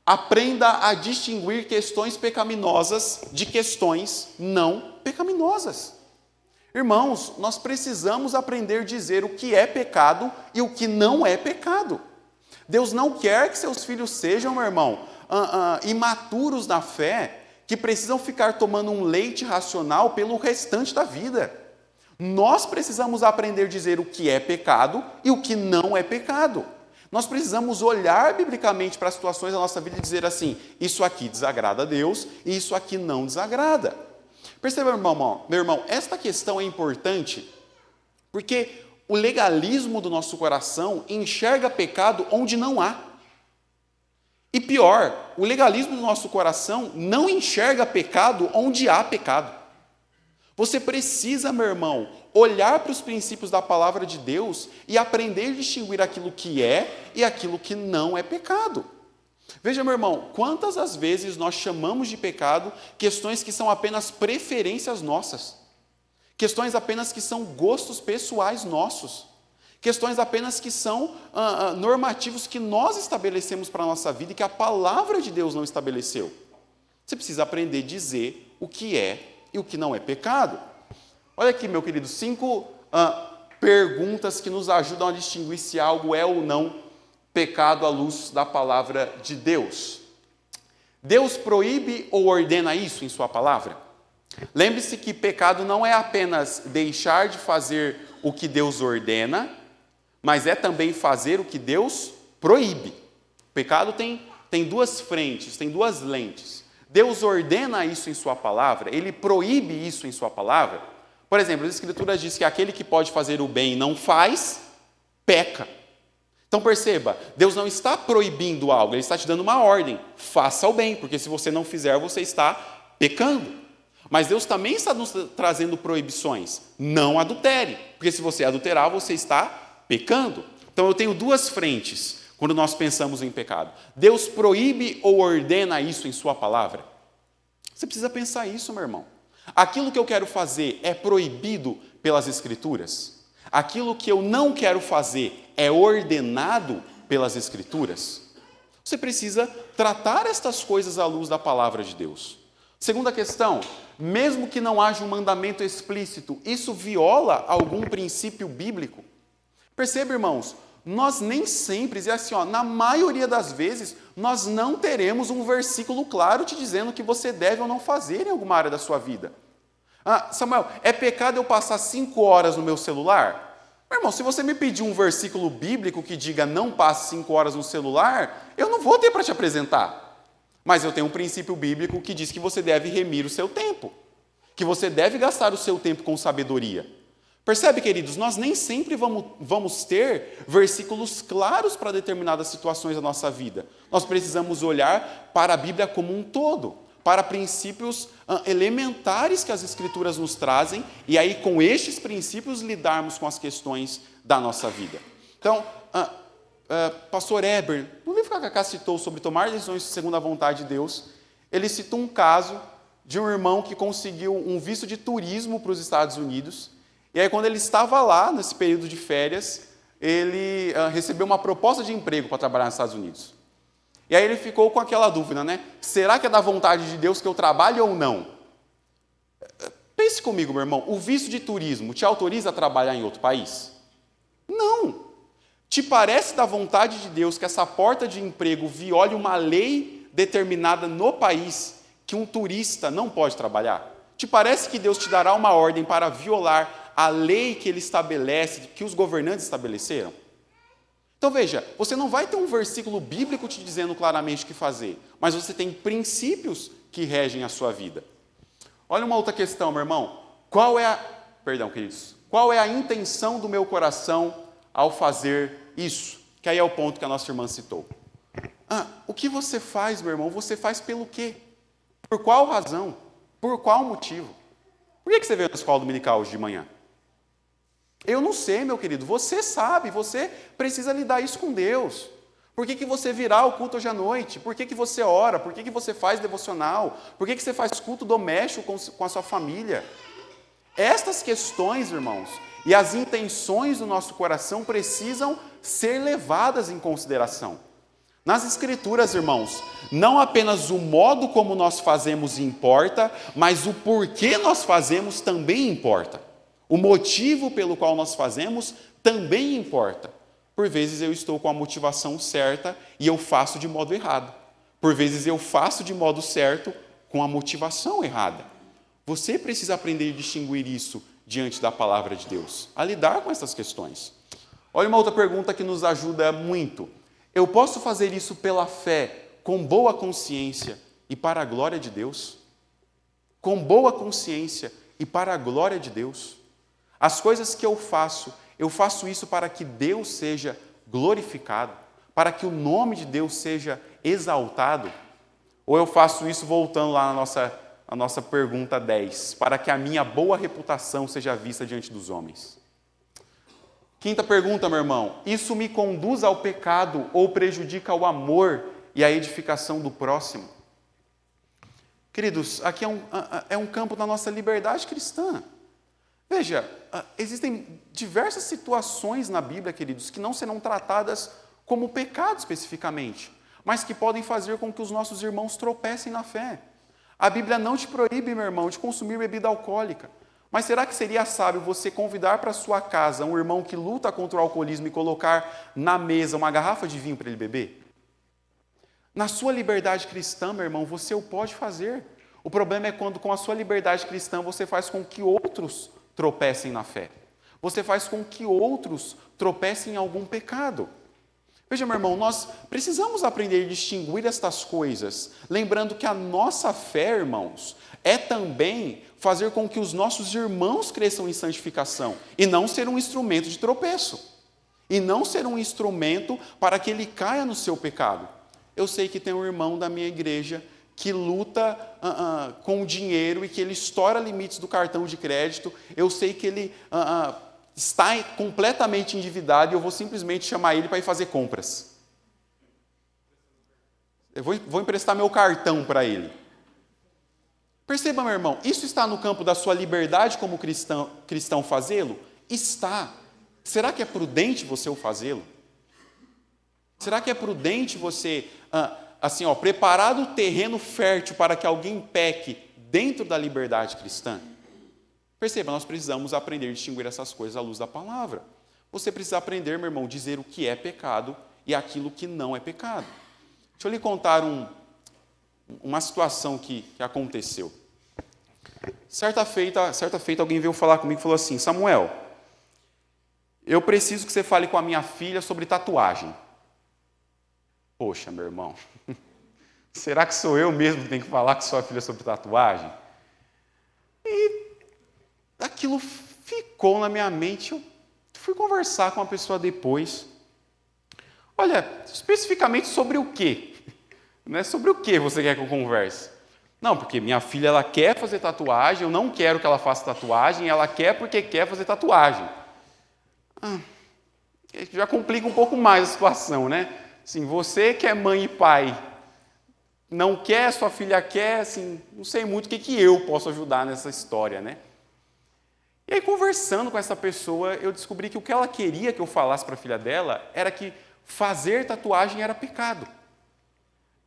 Aprenda a distinguir questões pecaminosas de questões não pecaminosas. Irmãos, nós precisamos aprender a dizer o que é pecado e o que não é pecado. Deus não quer que seus filhos sejam, meu irmão, imaturos na fé, que precisam ficar tomando um leite racional pelo restante da vida. Nós precisamos aprender a dizer o que é pecado e o que não é pecado. Nós precisamos olhar biblicamente para as situações da nossa vida e dizer assim, isso aqui desagrada a Deus e isso aqui não desagrada. Perceba, meu irmão, esta questão é importante porque o legalismo do nosso coração enxerga pecado onde não há. E pior, o legalismo do nosso coração não enxerga pecado onde há pecado. Você precisa, meu irmão, olhar para os princípios da palavra de Deus e aprender a distinguir aquilo que é e aquilo que não é pecado. Veja, meu irmão, quantas as vezes nós chamamos de pecado questões que são apenas preferências nossas, questões apenas que são gostos pessoais nossos, questões apenas que são normativos que nós estabelecemos para a nossa vida e que a palavra de Deus não estabeleceu. Você precisa aprender a dizer o que é e o que não é pecado. Olha aqui, meu querido, 5 perguntas que nos ajudam a distinguir se algo é ou não pecado à luz da palavra de Deus. Deus proíbe ou ordena isso em sua palavra? Lembre-se que pecado não é apenas deixar de fazer o que Deus ordena, mas é também fazer o que Deus proíbe. O pecado tem 2 frentes, tem 2 lentes. Deus ordena isso em sua palavra, Ele proíbe isso em sua palavra. Por exemplo, as Escrituras dizem que aquele que pode fazer o bem e não faz, peca. Então perceba, Deus não está proibindo algo, Ele está te dando uma ordem, faça o bem, porque se você não fizer, você está pecando. Mas Deus também está nos trazendo proibições, não adultere, porque se você adulterar, você está pecando. Então eu tenho 2 frentes, quando nós pensamos em pecado? Deus proíbe ou ordena isso em sua palavra? Você precisa pensar isso, meu irmão. Aquilo que eu quero fazer é proibido pelas Escrituras? Aquilo que eu não quero fazer é ordenado pelas Escrituras? Você precisa tratar estas coisas à luz da palavra de Deus. Segunda questão, mesmo que não haja um mandamento explícito, isso viola algum princípio bíblico? Perceba, irmãos, nós nem sempre, e assim, na maioria das vezes, nós não teremos um versículo claro te dizendo que você deve ou não fazer em alguma área da sua vida. Samuel, é pecado eu passar 5 horas no meu celular? Meu irmão, se você me pedir um versículo bíblico que diga não passe 5 horas no celular, eu não vou ter para te apresentar. Mas eu tenho um princípio bíblico que diz que você deve remir o seu tempo, que você deve gastar o seu tempo com sabedoria. Percebe, queridos, nós nem sempre vamos ter versículos claros para determinadas situações da nossa vida. Nós precisamos olhar para a Bíblia como um todo, para princípios elementares que as Escrituras nos trazem, e aí com estes princípios lidarmos com as questões da nossa vida. Então, pastor Eber, no livro que a Cacá citou sobre tomar decisões segundo a vontade de Deus, ele citou um caso de um irmão que conseguiu um visto de turismo para os Estados Unidos, e aí quando ele estava lá, nesse período de férias, ele recebeu uma proposta de emprego para trabalhar nos Estados Unidos. E aí ele ficou com aquela dúvida, né? Será que é da vontade de Deus que eu trabalhe ou não? Pense comigo, meu irmão, o visto de turismo te autoriza a trabalhar em outro país? Não. Te parece da vontade de Deus que essa porta de emprego viole uma lei determinada no país que um turista não pode trabalhar? Te parece que Deus te dará uma ordem para violar a lei que ele estabelece, que os governantes estabeleceram? Então veja, você não vai ter um versículo bíblico te dizendo claramente o que fazer, mas você tem princípios que regem a sua vida. Olha uma outra questão, meu irmão. Qual é a intenção do meu coração ao fazer isso? Que aí é o ponto que a nossa irmã citou. O que você faz, meu irmão, você faz pelo quê? Por qual razão? Por qual motivo? Por que você veio na escola dominical hoje de manhã? Eu não sei, meu querido, você sabe, você precisa lidar isso com Deus. Por que você virá ao culto hoje à noite? Por que você ora? Por que você faz devocional? Por que você faz culto doméstico com a sua família? Estas questões, irmãos, e as intenções do nosso coração precisam ser levadas em consideração. Nas Escrituras, irmãos, não apenas o modo como nós fazemos importa, mas o porquê nós fazemos também importa. O motivo pelo qual nós fazemos também importa. Por vezes eu estou com a motivação certa e eu faço de modo errado. Por vezes eu faço de modo certo com a motivação errada. Você precisa aprender a distinguir isso diante da palavra de Deus, a lidar com essas questões. Olha uma outra pergunta que nos ajuda muito. Eu posso fazer isso pela fé, com boa consciência e para a glória de Deus? Com boa consciência e para a glória de Deus? As coisas que eu faço isso para que Deus seja glorificado, para que o nome de Deus seja exaltado? Ou eu faço isso, voltando lá na nossa pergunta 10, para que a minha boa reputação seja vista diante dos homens? Quinta pergunta, meu irmão, isso me conduz ao pecado ou prejudica o amor e a edificação do próximo? Queridos, aqui é um campo da nossa liberdade cristã. Veja, existem diversas situações na Bíblia, queridos, que não serão tratadas como pecado especificamente, mas que podem fazer com que os nossos irmãos tropecem na fé. A Bíblia não te proíbe, meu irmão, de consumir bebida alcoólica. Mas será que seria sábio você convidar para sua casa um irmão que luta contra o alcoolismo e colocar na mesa uma garrafa de vinho para ele beber? Na sua liberdade cristã, meu irmão, você o pode fazer. O problema é quando, com a sua liberdade cristã, você faz com que outros tropecem na fé. Você faz com que outros tropecem em algum pecado. Veja, meu irmão, nós precisamos aprender a distinguir estas coisas, lembrando que a nossa fé, irmãos, é também fazer com que os nossos irmãos cresçam em santificação, e não ser um instrumento de tropeço, e não ser um instrumento para que ele caia no seu pecado. Eu sei que tem um irmão da minha igreja que luta com o dinheiro e que ele estoura limites do cartão de crédito. Eu sei que ele está completamente endividado e eu vou simplesmente chamar ele para ir fazer compras. Eu vou emprestar meu cartão para ele. Perceba, meu irmão, isso está no campo da sua liberdade como cristão fazê-lo? Está. Será que é prudente você o fazê-lo? Será que é prudente você, assim, preparar o terreno fértil para que alguém peque dentro da liberdade cristã? Perceba, nós precisamos aprender a distinguir essas coisas à luz da palavra. Você precisa aprender, meu irmão, dizer o que é pecado e aquilo que não é pecado. Deixa eu lhe contar uma situação que aconteceu. Certa feita, alguém veio falar comigo e falou assim: Samuel, eu preciso que você fale com a minha filha sobre tatuagem. Poxa, meu irmão, será que sou eu mesmo que tenho que falar com sua filha sobre tatuagem? E aquilo ficou na minha mente. Eu fui conversar com a pessoa depois. Olha, especificamente sobre o quê? Não é sobre o que você quer que eu converse? Não, porque minha filha ela quer fazer tatuagem, eu não quero que ela faça tatuagem, ela quer porque quer fazer tatuagem. Já complica um pouco mais a situação, né? Assim, você que é mãe e pai, não quer, sua filha quer, assim, não sei muito o que eu posso ajudar nessa história, né? E aí, conversando com essa pessoa, eu descobri que o que ela queria que eu falasse para a filha dela era que fazer tatuagem era pecado.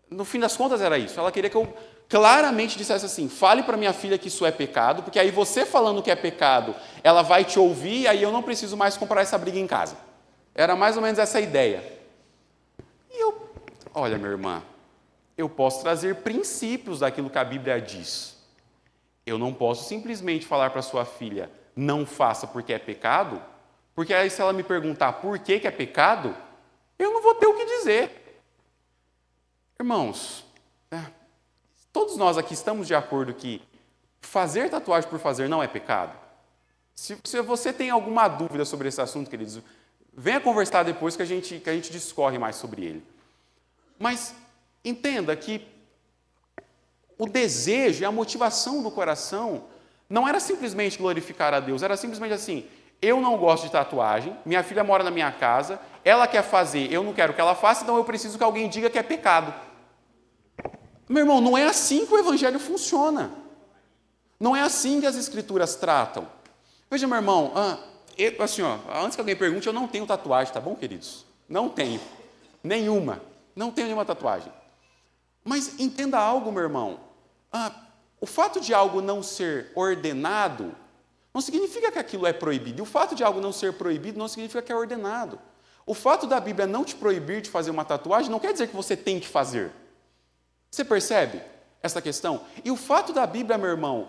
No fim das contas era isso. Ela queria que eu claramente dissesse assim: fale para minha filha que isso é pecado, porque aí você falando que é pecado, ela vai te ouvir e aí eu não preciso mais comprar essa briga em casa. Era mais ou menos essa a ideia. E olha, minha irmã, eu posso trazer princípios daquilo que a Bíblia diz. Eu não posso simplesmente falar para sua filha: não faça porque é pecado, porque aí se ela me perguntar por que é pecado, eu não vou ter o que dizer. Irmãos, todos nós aqui estamos de acordo que fazer tatuagem por fazer não é pecado? Se você tem alguma dúvida sobre esse assunto, queridos, venha conversar depois que a gente discorre mais sobre ele. Mas entenda que o desejo e a motivação do coração não era simplesmente glorificar a Deus, era simplesmente assim: eu não gosto de tatuagem, minha filha mora na minha casa, ela quer fazer, eu não quero que ela faça, então eu preciso que alguém diga que é pecado. Meu irmão, não é assim que o Evangelho funciona. Não é assim que as Escrituras tratam. Veja, meu irmão, antes que alguém pergunte, eu não tenho tatuagem, tá bom, queridos? Não tenho. Nenhuma. Não tenho nenhuma tatuagem. Mas entenda algo, meu irmão. O fato de algo não ser ordenado não significa que aquilo é proibido. E o fato de algo não ser proibido não significa que é ordenado. O fato da Bíblia não te proibir de fazer uma tatuagem não quer dizer que você tem que fazer. Você percebe essa questão? E o fato da Bíblia, meu irmão,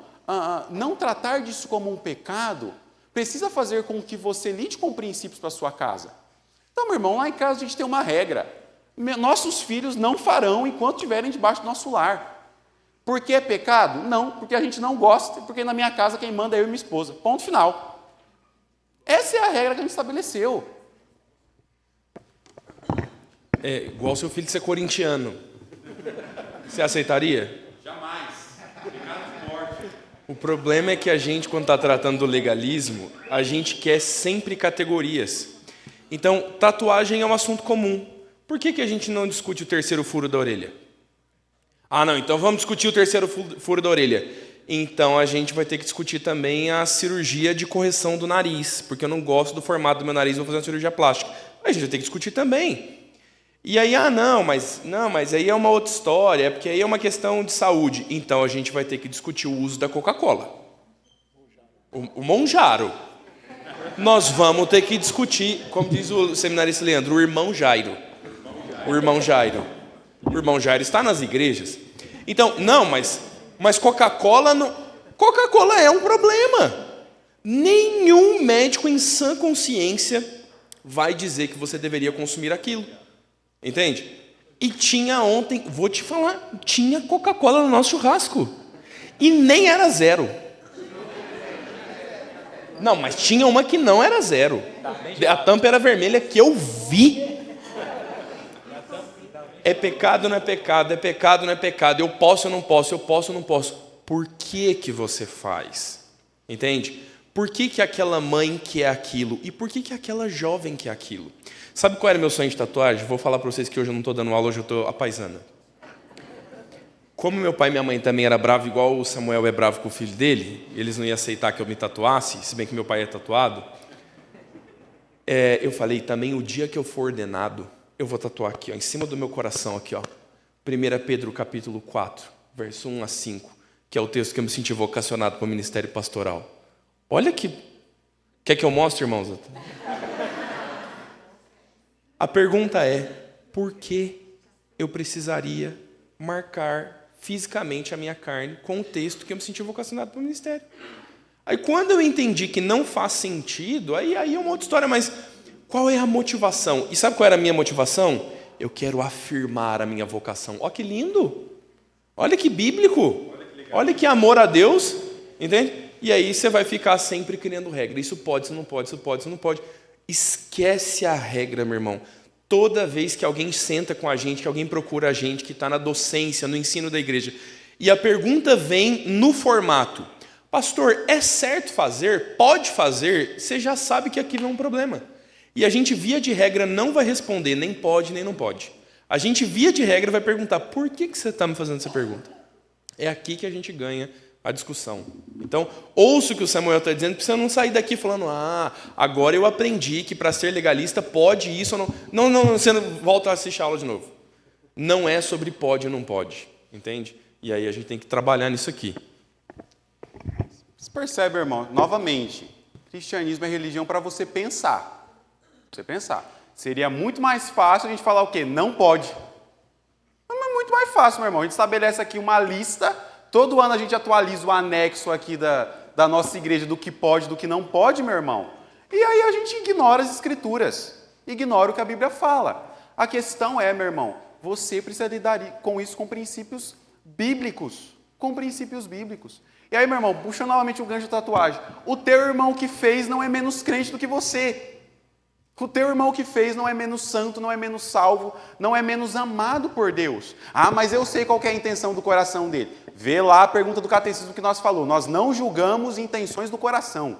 não tratar disso como um pecado, precisa fazer com que você lide com princípios para a sua casa. Então, meu irmão, lá em casa a gente tem uma regra. Nossos filhos não farão enquanto estiverem debaixo do nosso lar. Por que é pecado? Não, porque a gente não gosta, porque na minha casa quem manda é eu e minha esposa. Ponto final. Essa é a regra que a gente estabeleceu. É igual seu filho ser corintiano. Você aceitaria? Jamais. Pecado forte. O problema é que a gente, quando está tratando do legalismo, a gente quer sempre categorias. Então, tatuagem é um assunto comum. Por que a gente não discute o terceiro furo da orelha? Não, então vamos discutir o terceiro furo da orelha. Então a gente vai ter que discutir também a cirurgia de correção do nariz, porque eu não gosto do formato do meu nariz, vou fazer uma cirurgia plástica. A gente vai ter que discutir também. E aí, mas aí é uma outra história, porque aí é uma questão de saúde. Então a gente vai ter que discutir o uso da Coca-Cola. O Monjaro. Nós vamos ter que discutir, como diz o seminarista Leandro, o irmão Jairo. O irmão Jairo. O irmão Jairo está nas igrejas. Então, mas Coca-Cola não. Coca-Cola é um problema. Nenhum médico em sã consciência vai dizer que você deveria consumir aquilo. Entende? E tinha ontem, vou te falar, tinha Coca-Cola no nosso churrasco. E nem era 0. Não, mas tinha uma que não era 0. A tampa era vermelha que eu vi. É pecado, não é pecado, é pecado, não é pecado. Eu posso, eu não posso, eu posso, eu não posso. Por que você faz? Entende? Por que aquela mãe quer aquilo? E por que aquela jovem quer aquilo? Sabe qual era meu sonho de tatuagem? Vou falar para vocês que hoje eu não estou dando aula, hoje eu estou apaisando. como meu pai e minha mãe também era bravo, igual o Samuel é bravo com o filho dele, eles não iam aceitar que eu me tatuasse, se bem que meu pai é tatuado, eu falei, também o dia que eu for ordenado, eu vou tatuar aqui, ó, em cima do meu coração, aqui, ó, 1 Pedro capítulo 4, verso 1 a 5, que é o texto que eu me senti vocacionado para o ministério pastoral. Olha que... Quer que eu mostre, irmãos? A pergunta é, por que eu precisaria marcar fisicamente a minha carne com o texto que eu me senti vocacionado para o ministério? Aí quando eu entendi que não faz sentido, aí é uma outra história, mas qual é a motivação? E sabe qual era a minha motivação? Eu quero afirmar a minha vocação. Olha que lindo! Olha que bíblico! Olha que amor a Deus! Entende? E aí você vai ficar sempre criando regra. Isso pode, isso não pode, isso pode, isso não pode. Esquece a regra, meu irmão. Toda vez que alguém senta com a gente, que alguém procura a gente, que está na docência, no ensino da igreja, e a pergunta vem no formato, pastor, é certo fazer? Pode fazer? Você já sabe que aquilo é um problema. E a gente, via de regra, não vai responder nem pode, nem não pode. A gente, via de regra, vai perguntar, por que você está me fazendo essa pergunta? É aqui que a gente ganha a discussão. Então, ouça o que o Samuel está dizendo, para você não sair daqui falando, agora eu aprendi que para ser legalista pode isso ou não. Não, você não volta a assistir a aula de novo. Não é sobre pode ou não pode, entende? E aí a gente tem que trabalhar nisso aqui. Você percebe, irmão? Novamente, cristianismo é religião para você pensar. Você pensar. Seria muito mais fácil a gente falar o quê? Não pode. Mas é muito mais fácil, meu irmão. A gente estabelece aqui uma lista. Todo ano a gente atualiza o anexo aqui da nossa igreja do que pode, do que não pode, meu irmão. E aí a gente ignora as escrituras, ignora o que a Bíblia fala. A questão é, meu irmão, você precisa lidar com isso com princípios bíblicos. Com princípios bíblicos. E aí, meu irmão, puxa novamente o gancho da tatuagem. O teu irmão que fez não é menos crente do que você. O teu irmão que fez não é menos santo, não é menos salvo, não é menos amado por Deus. Mas eu sei qual que é a intenção do coração dele. Vê lá a pergunta do catecismo que nós falamos. Nós não julgamos intenções do coração.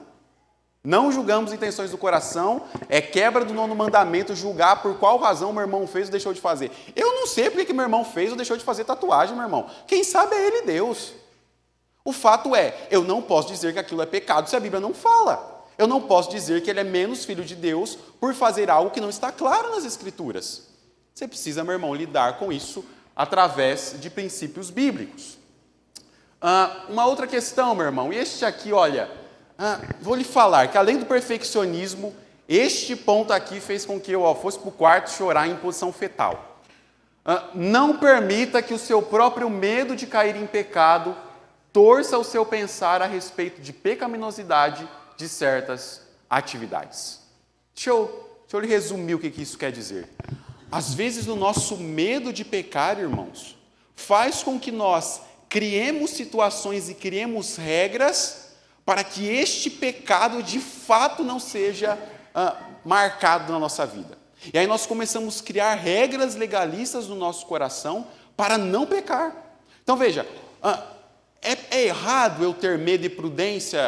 Não julgamos intenções do coração. É quebra do 9º mandamento julgar por qual razão meu irmão fez ou deixou de fazer. Eu não sei porque que meu irmão fez ou deixou de fazer tatuagem, meu irmão. Quem sabe é ele e Deus. O fato é, eu não posso dizer que aquilo é pecado se a Bíblia não fala. Eu não posso dizer que ele é menos filho de Deus por fazer algo que não está claro nas Escrituras. Você precisa, meu irmão, lidar com isso através de princípios bíblicos. Uma outra questão, meu irmão, e este aqui, olha, vou lhe falar que além do perfeccionismo, este ponto aqui fez com que eu fosse para o quarto chorar em posição fetal. Não permita que o seu próprio medo de cair em pecado torça o seu pensar a respeito de pecaminosidade de certas atividades. Deixa eu lhe resumir o que isso quer dizer. Às vezes, o nosso medo de pecar, irmãos, faz com que nós criemos situações e criemos regras para que este pecado, de fato, não seja marcado na nossa vida. E aí nós começamos a criar regras legalistas no nosso coração para não pecar. Então, veja, é errado eu ter medo e prudência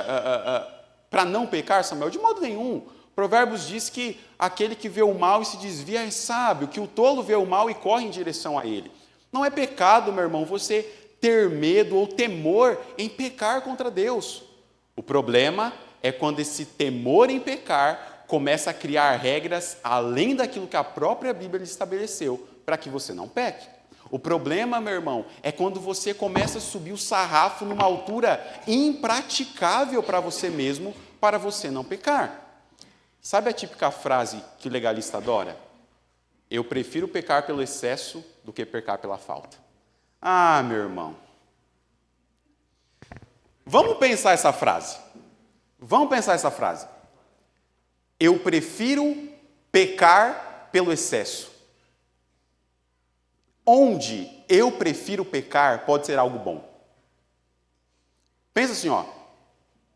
para não pecar, Samuel? De modo nenhum. Provérbios diz que aquele que vê o mal e se desvia é sábio, que o tolo vê o mal e corre em direção a ele. Não é pecado, meu irmão, você ter medo ou temor em pecar contra Deus. O problema é quando esse temor em pecar começa a criar regras além daquilo que a própria Bíblia lhe estabeleceu para que você não peque. O problema, meu irmão, é quando você começa a subir o sarrafo numa altura impraticável para você mesmo, para você não pecar. Sabe a típica frase que o legalista adora? Eu prefiro pecar pelo excesso do que pecar pela falta. Meu irmão. Vamos pensar essa frase. Eu prefiro pecar pelo excesso. Onde eu prefiro pecar pode ser algo bom. Pensa assim,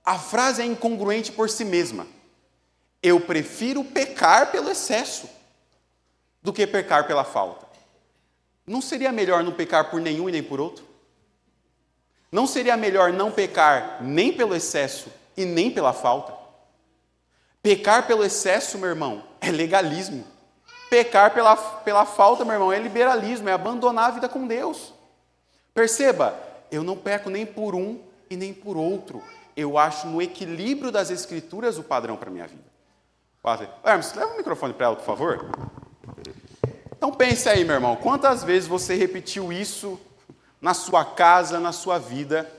a frase é incongruente por si mesma. Eu prefiro pecar pelo excesso do que pecar pela falta. Não seria melhor não pecar por nenhum e nem por outro? Não seria melhor não pecar nem pelo excesso e nem pela falta? Pecar pelo excesso, meu irmão, é legalismo. Pecar pela falta, meu irmão, é liberalismo, é abandonar a vida com Deus. Perceba, eu não peco nem por um e nem por outro. Eu acho no equilíbrio das Escrituras o padrão para a minha vida. Hermes, leva o microfone para ela, por favor. Então pense aí, meu irmão, quantas vezes você repetiu isso na sua casa, na sua vida?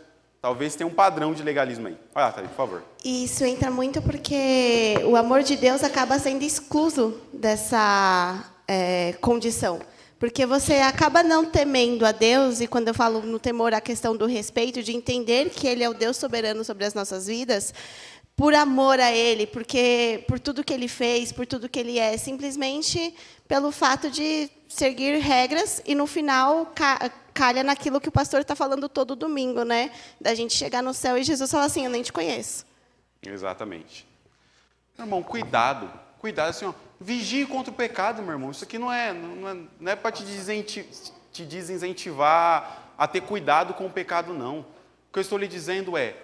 Talvez tenha um padrão de legalismo aí. Vai lá, Thaís, por favor. Isso entra muito porque o amor de Deus acaba sendo excluso dessa condição. Porque você acaba não temendo a Deus, e quando eu falo no temor, a questão do respeito, de entender que Ele é o Deus soberano sobre as nossas vidas, por amor a Ele, porque por tudo que Ele fez, por tudo que Ele é, simplesmente pelo fato de seguir regras e, no final, calha naquilo que o pastor está falando todo domingo, né? Da gente chegar no céu e Jesus falar assim, eu nem te conheço. Exatamente. Meu irmão, cuidado, assim, ó, vigie contra o pecado, meu irmão. Isso aqui não é para te desincentivar a ter cuidado com o pecado, não. O que eu estou lhe dizendo é,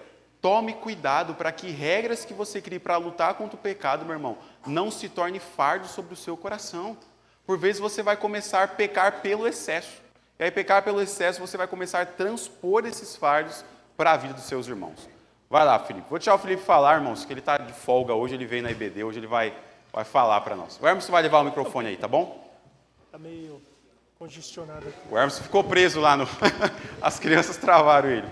tome cuidado para que regras que você crie para lutar contra o pecado, meu irmão, não se torne fardo sobre o seu coração. Por vezes você vai começar a pecar pelo excesso. E aí, pecar pelo excesso, você vai começar a transpor esses fardos para a vida dos seus irmãos. Vai lá, Felipe. Vou deixar o Felipe falar, irmãos, que ele está de folga hoje, ele veio na IBD, hoje ele vai falar para nós. O Hermes vai levar o microfone aí, tá bom? Está meio congestionado aqui. O Hermes ficou preso lá no... As crianças travaram ele.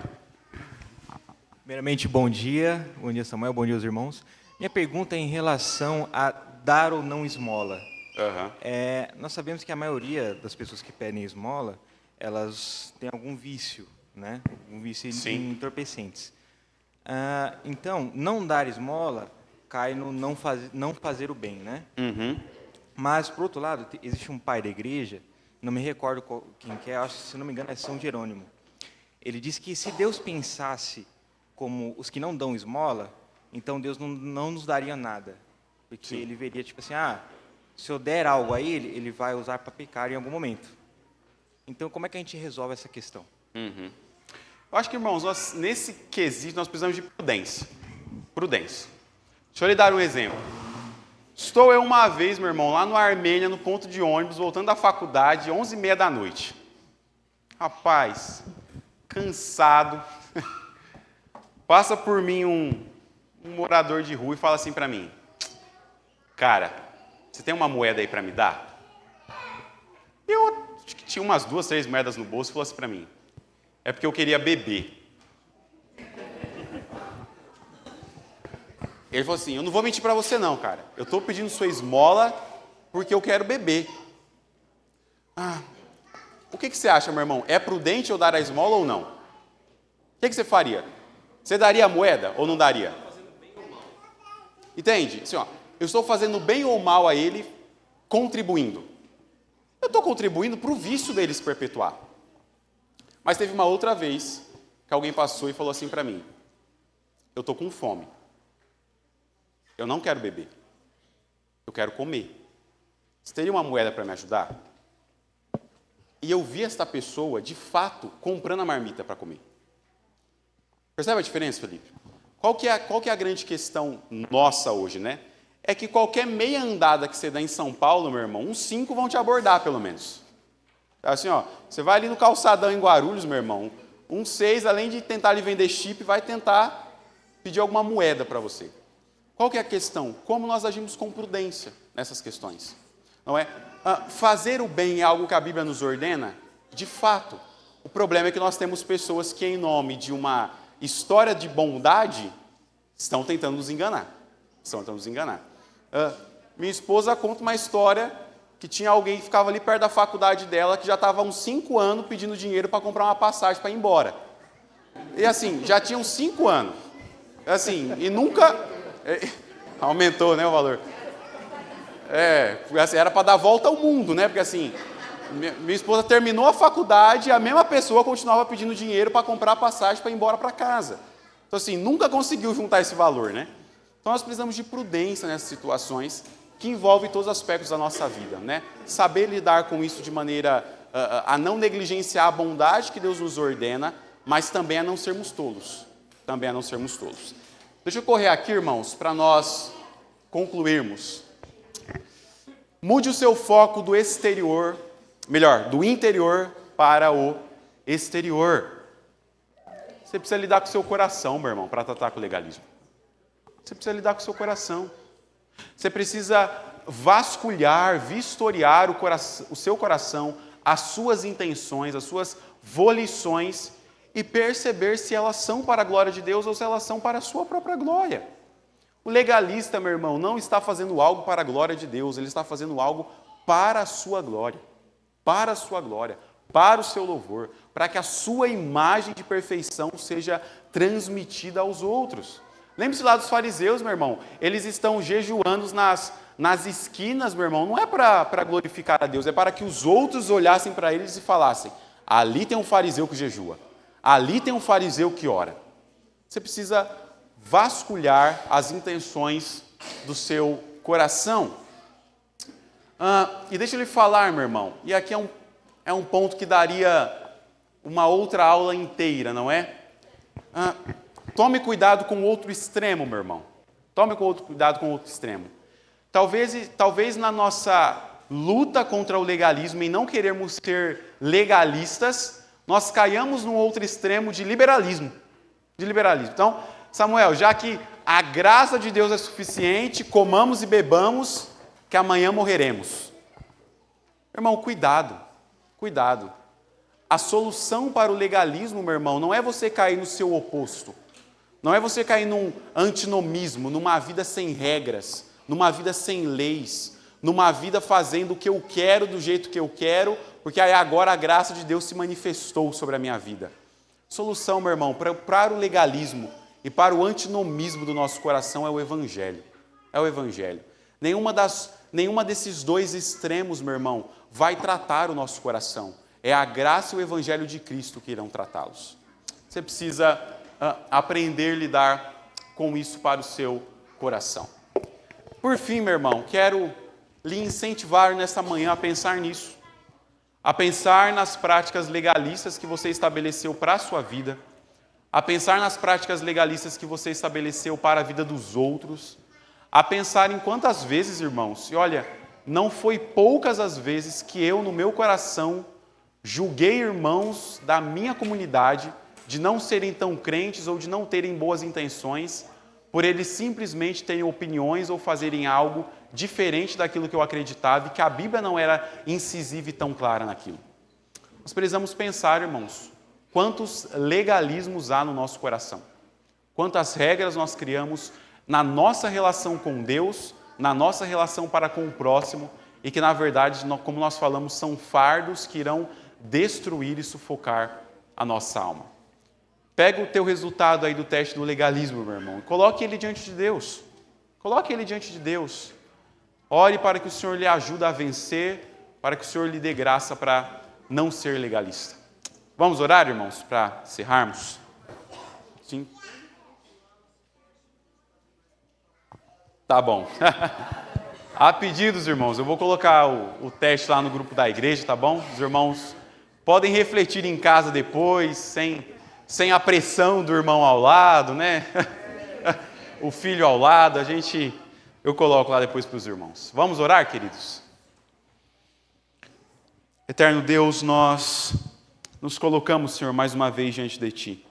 Primeiramente, bom dia Samuel, bom dia aos irmãos. Minha pergunta é em relação a dar ou não esmola. Nós sabemos que a maioria das pessoas que pedem esmola, elas têm algum vício, né? Um vício em entorpecentes. Então, não dar esmola cai no não fazer o bem, né? Mas, por outro lado, existe um pai da igreja, não me recordo quem que é, acho que, se não me engano, é São Jerônimo. Ele diz que se Deus pensasse como os que não dão esmola, então Deus não nos daria nada. Porque Ele veria, tipo assim, se eu der algo a ele vai usar para pecar em algum momento. Então, como é que a gente resolve essa questão? Eu acho que, irmãos, nesse quesito, nós precisamos de prudência. Prudência. Deixa eu lhe dar um exemplo. Estou eu uma vez, meu irmão, lá no Armênia, no ponto de ônibus, voltando da faculdade, 11h30 da noite. Rapaz, cansado. Passa por mim um morador de rua e fala assim para mim, cara, você tem uma moeda aí para me dar? Eu acho que tinha umas 2, 3 moedas no bolso e falou assim para mim, é porque eu queria beber. Ele falou assim, eu não vou mentir para você não, cara. Eu estou pedindo sua esmola porque eu quero beber. O que você acha, meu irmão? É prudente eu dar a esmola ou não? O que você faria? Você daria a moeda ou não daria? Entende? Assim, ó, eu estou fazendo bem ou mal a ele, contribuindo. Eu estou contribuindo para o vício dele se perpetuar. Mas teve uma outra vez que alguém passou e falou assim para mim, eu estou com fome. Eu não quero beber. Eu quero comer. Você teria uma moeda para me ajudar? E eu vi esta pessoa, de fato, comprando a marmita para comer. Percebe a diferença, Felipe? Qual que é a grande questão nossa hoje, né? É que qualquer meia andada que você dá em São Paulo, meu irmão, uns 5 vão te abordar, pelo menos. Assim, ó, você vai ali no calçadão em Guarulhos, meu irmão, uns 6, além de tentar lhe vender chip, vai tentar pedir alguma moeda para você. Qual que é a questão? Como nós agimos com prudência nessas questões? Não é? Fazer o bem é algo que a Bíblia nos ordena? De fato. O problema é que nós temos pessoas que, em nome de uma história de bondade, estão tentando nos enganar. Minha esposa conta uma história que tinha alguém que ficava ali perto da faculdade dela, que já estava há uns 5 anos pedindo dinheiro para comprar uma passagem para ir embora. E assim, já tinham 5 anos. Assim, e nunca... aumentou, né, o valor. Assim, era para dar volta ao mundo, né? Porque assim, minha esposa terminou a faculdade e a mesma pessoa continuava pedindo dinheiro para comprar a passagem para ir embora para casa. Então assim, nunca conseguiu juntar esse valor, né? Então nós precisamos de prudência nessas situações que envolvem todos os aspectos da nossa vida, né? Saber lidar com isso de maneira a não negligenciar a bondade que Deus nos ordena, mas também a não sermos tolos. Deixa eu correr aqui, irmãos, para nós concluirmos. Mude o seu foco do interior para o exterior. Você precisa lidar com o seu coração, meu irmão, para tratar com o legalismo. Você precisa lidar com o seu coração. Você precisa vasculhar, vistoriar o seu coração, as suas intenções, as suas volições e perceber se elas são para a glória de Deus ou se elas são para a sua própria glória. O legalista, meu irmão, não está fazendo algo para a glória de Deus, ele está fazendo algo para a sua glória, para a sua glória, para o seu louvor, para que a sua imagem de perfeição seja transmitida aos outros. Lembre-se lá dos fariseus, meu irmão, eles estão jejuando nas esquinas, meu irmão, não é para glorificar a Deus, é para que os outros olhassem para eles e falassem, ali tem um fariseu que jejua, ali tem um fariseu que ora. Você precisa vasculhar as intenções do seu coração. E deixa eu lhe falar, meu irmão, e aqui é um ponto que daria uma outra aula inteira, não é? Tome cuidado com o outro extremo, meu irmão. Tome cuidado com o outro extremo. Talvez na nossa luta contra o legalismo e não querermos ser legalistas, nós caiamos num outro extremo de liberalismo. Então, Samuel, já que a graça de Deus é suficiente, comamos e bebamos, que amanhã morreremos. Irmão, cuidado. A solução para o legalismo, meu irmão, não é você cair no seu oposto. Não é você cair num antinomismo, numa vida sem regras, numa vida sem leis, numa vida fazendo o que eu quero do jeito que eu quero, porque aí agora a graça de Deus se manifestou sobre a minha vida. Solução, meu irmão, para o legalismo e para o antinomismo do nosso coração é o Evangelho. É o Evangelho. Nenhuma desses dois extremos, meu irmão, vai tratar o nosso coração. É a graça e o Evangelho de Cristo que irão tratá-los. Você precisa aprender a lidar com isso para o seu coração. Por fim, meu irmão, quero lhe incentivar nesta manhã a pensar nisso. A pensar nas práticas legalistas que você estabeleceu para a sua vida. A pensar nas práticas legalistas que você estabeleceu para a vida dos outros. A pensar em quantas vezes, irmãos, e olha, não foi poucas as vezes que eu, no meu coração, julguei irmãos da minha comunidade de não serem tão crentes ou de não terem boas intenções, por eles simplesmente terem opiniões ou fazerem algo diferente daquilo que eu acreditava e que a Bíblia não era incisiva e tão clara naquilo. Nós precisamos pensar, irmãos, quantos legalismos há no nosso coração, quantas regras nós criamos na nossa relação com Deus, na nossa relação para com o próximo, e que, na verdade, como nós falamos, são fardos que irão destruir e sufocar a nossa alma. Pega o teu resultado aí do teste do legalismo, meu irmão, e coloque ele diante de Deus. Coloque ele diante de Deus. Ore para que o Senhor lhe ajude a vencer, para que o Senhor lhe dê graça para não ser legalista. Vamos orar, irmãos, para encerrarmos? Sim. Tá bom. Há pedidos, irmãos. Eu vou colocar o teste lá no grupo da igreja, tá bom? Os irmãos podem refletir em casa depois, sem a pressão do irmão ao lado, né? O filho ao lado, eu coloco lá depois para os irmãos. Vamos orar, queridos? Eterno Deus, nós nos colocamos, Senhor, mais uma vez diante de Ti,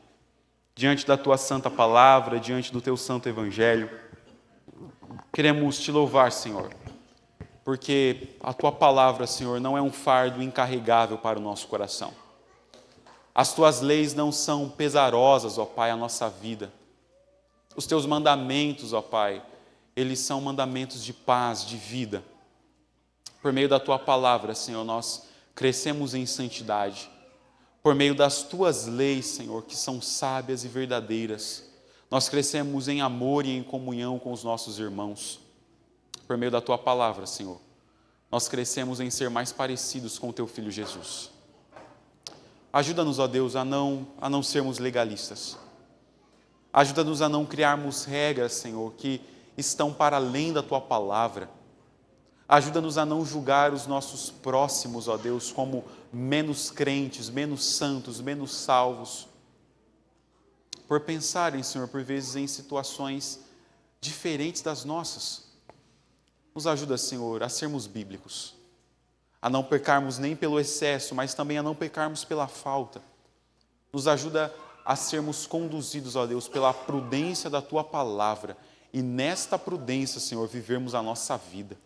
diante da Tua santa palavra, diante do Teu santo evangelho. Queremos Te louvar, Senhor, porque a Tua palavra, Senhor, não é um fardo incarregável para o nosso coração. As Tuas leis não são pesarosas, ó Pai, à nossa vida. Os Teus mandamentos, ó Pai, eles são mandamentos de paz, de vida. Por meio da Tua palavra, Senhor, nós crescemos em santidade. Por meio das Tuas leis, Senhor, que são sábias e verdadeiras, nós crescemos em amor e em comunhão com os nossos irmãos. Por meio da Tua palavra, Senhor, nós crescemos em ser mais parecidos com o Teu Filho Jesus. Ajuda-nos, ó Deus, a não sermos legalistas. Ajuda-nos a não criarmos regras, Senhor, que estão para além da Tua palavra. Ajuda-nos a não julgar os nossos próximos, ó Deus, como menos crentes, menos santos, menos salvos. Por pensarem, Senhor, por vezes em situações diferentes das nossas. Nos ajuda, Senhor, a sermos bíblicos. A não pecarmos nem pelo excesso, mas também a não pecarmos pela falta. Nos ajuda a sermos conduzidos, ó Deus, pela prudência da Tua palavra. E nesta prudência, Senhor, vivermos a nossa vida.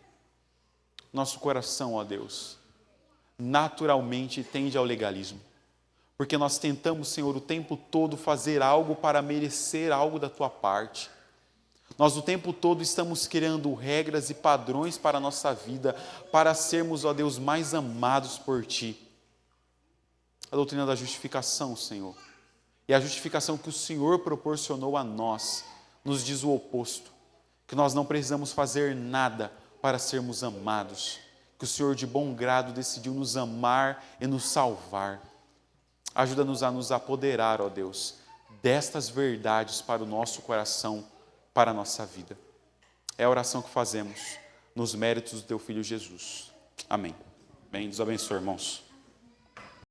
Nosso coração, ó Deus, naturalmente tende ao legalismo. Porque nós tentamos, Senhor, o tempo todo fazer algo para merecer algo da Tua parte. Nós o tempo todo estamos criando regras e padrões para a nossa vida, para sermos, ó Deus, mais amados por Ti. A doutrina da justificação, Senhor, e a justificação que o Senhor proporcionou a nós, nos diz o oposto, que nós não precisamos fazer nada para sermos amados, que o Senhor de bom grado decidiu nos amar e nos salvar. Ajuda-nos a nos apoderar, ó Deus, destas verdades para o nosso coração, para a nossa vida. É a oração que fazemos nos méritos do Teu Filho Jesus. Amém. Bem, Deus abençoe, irmãos.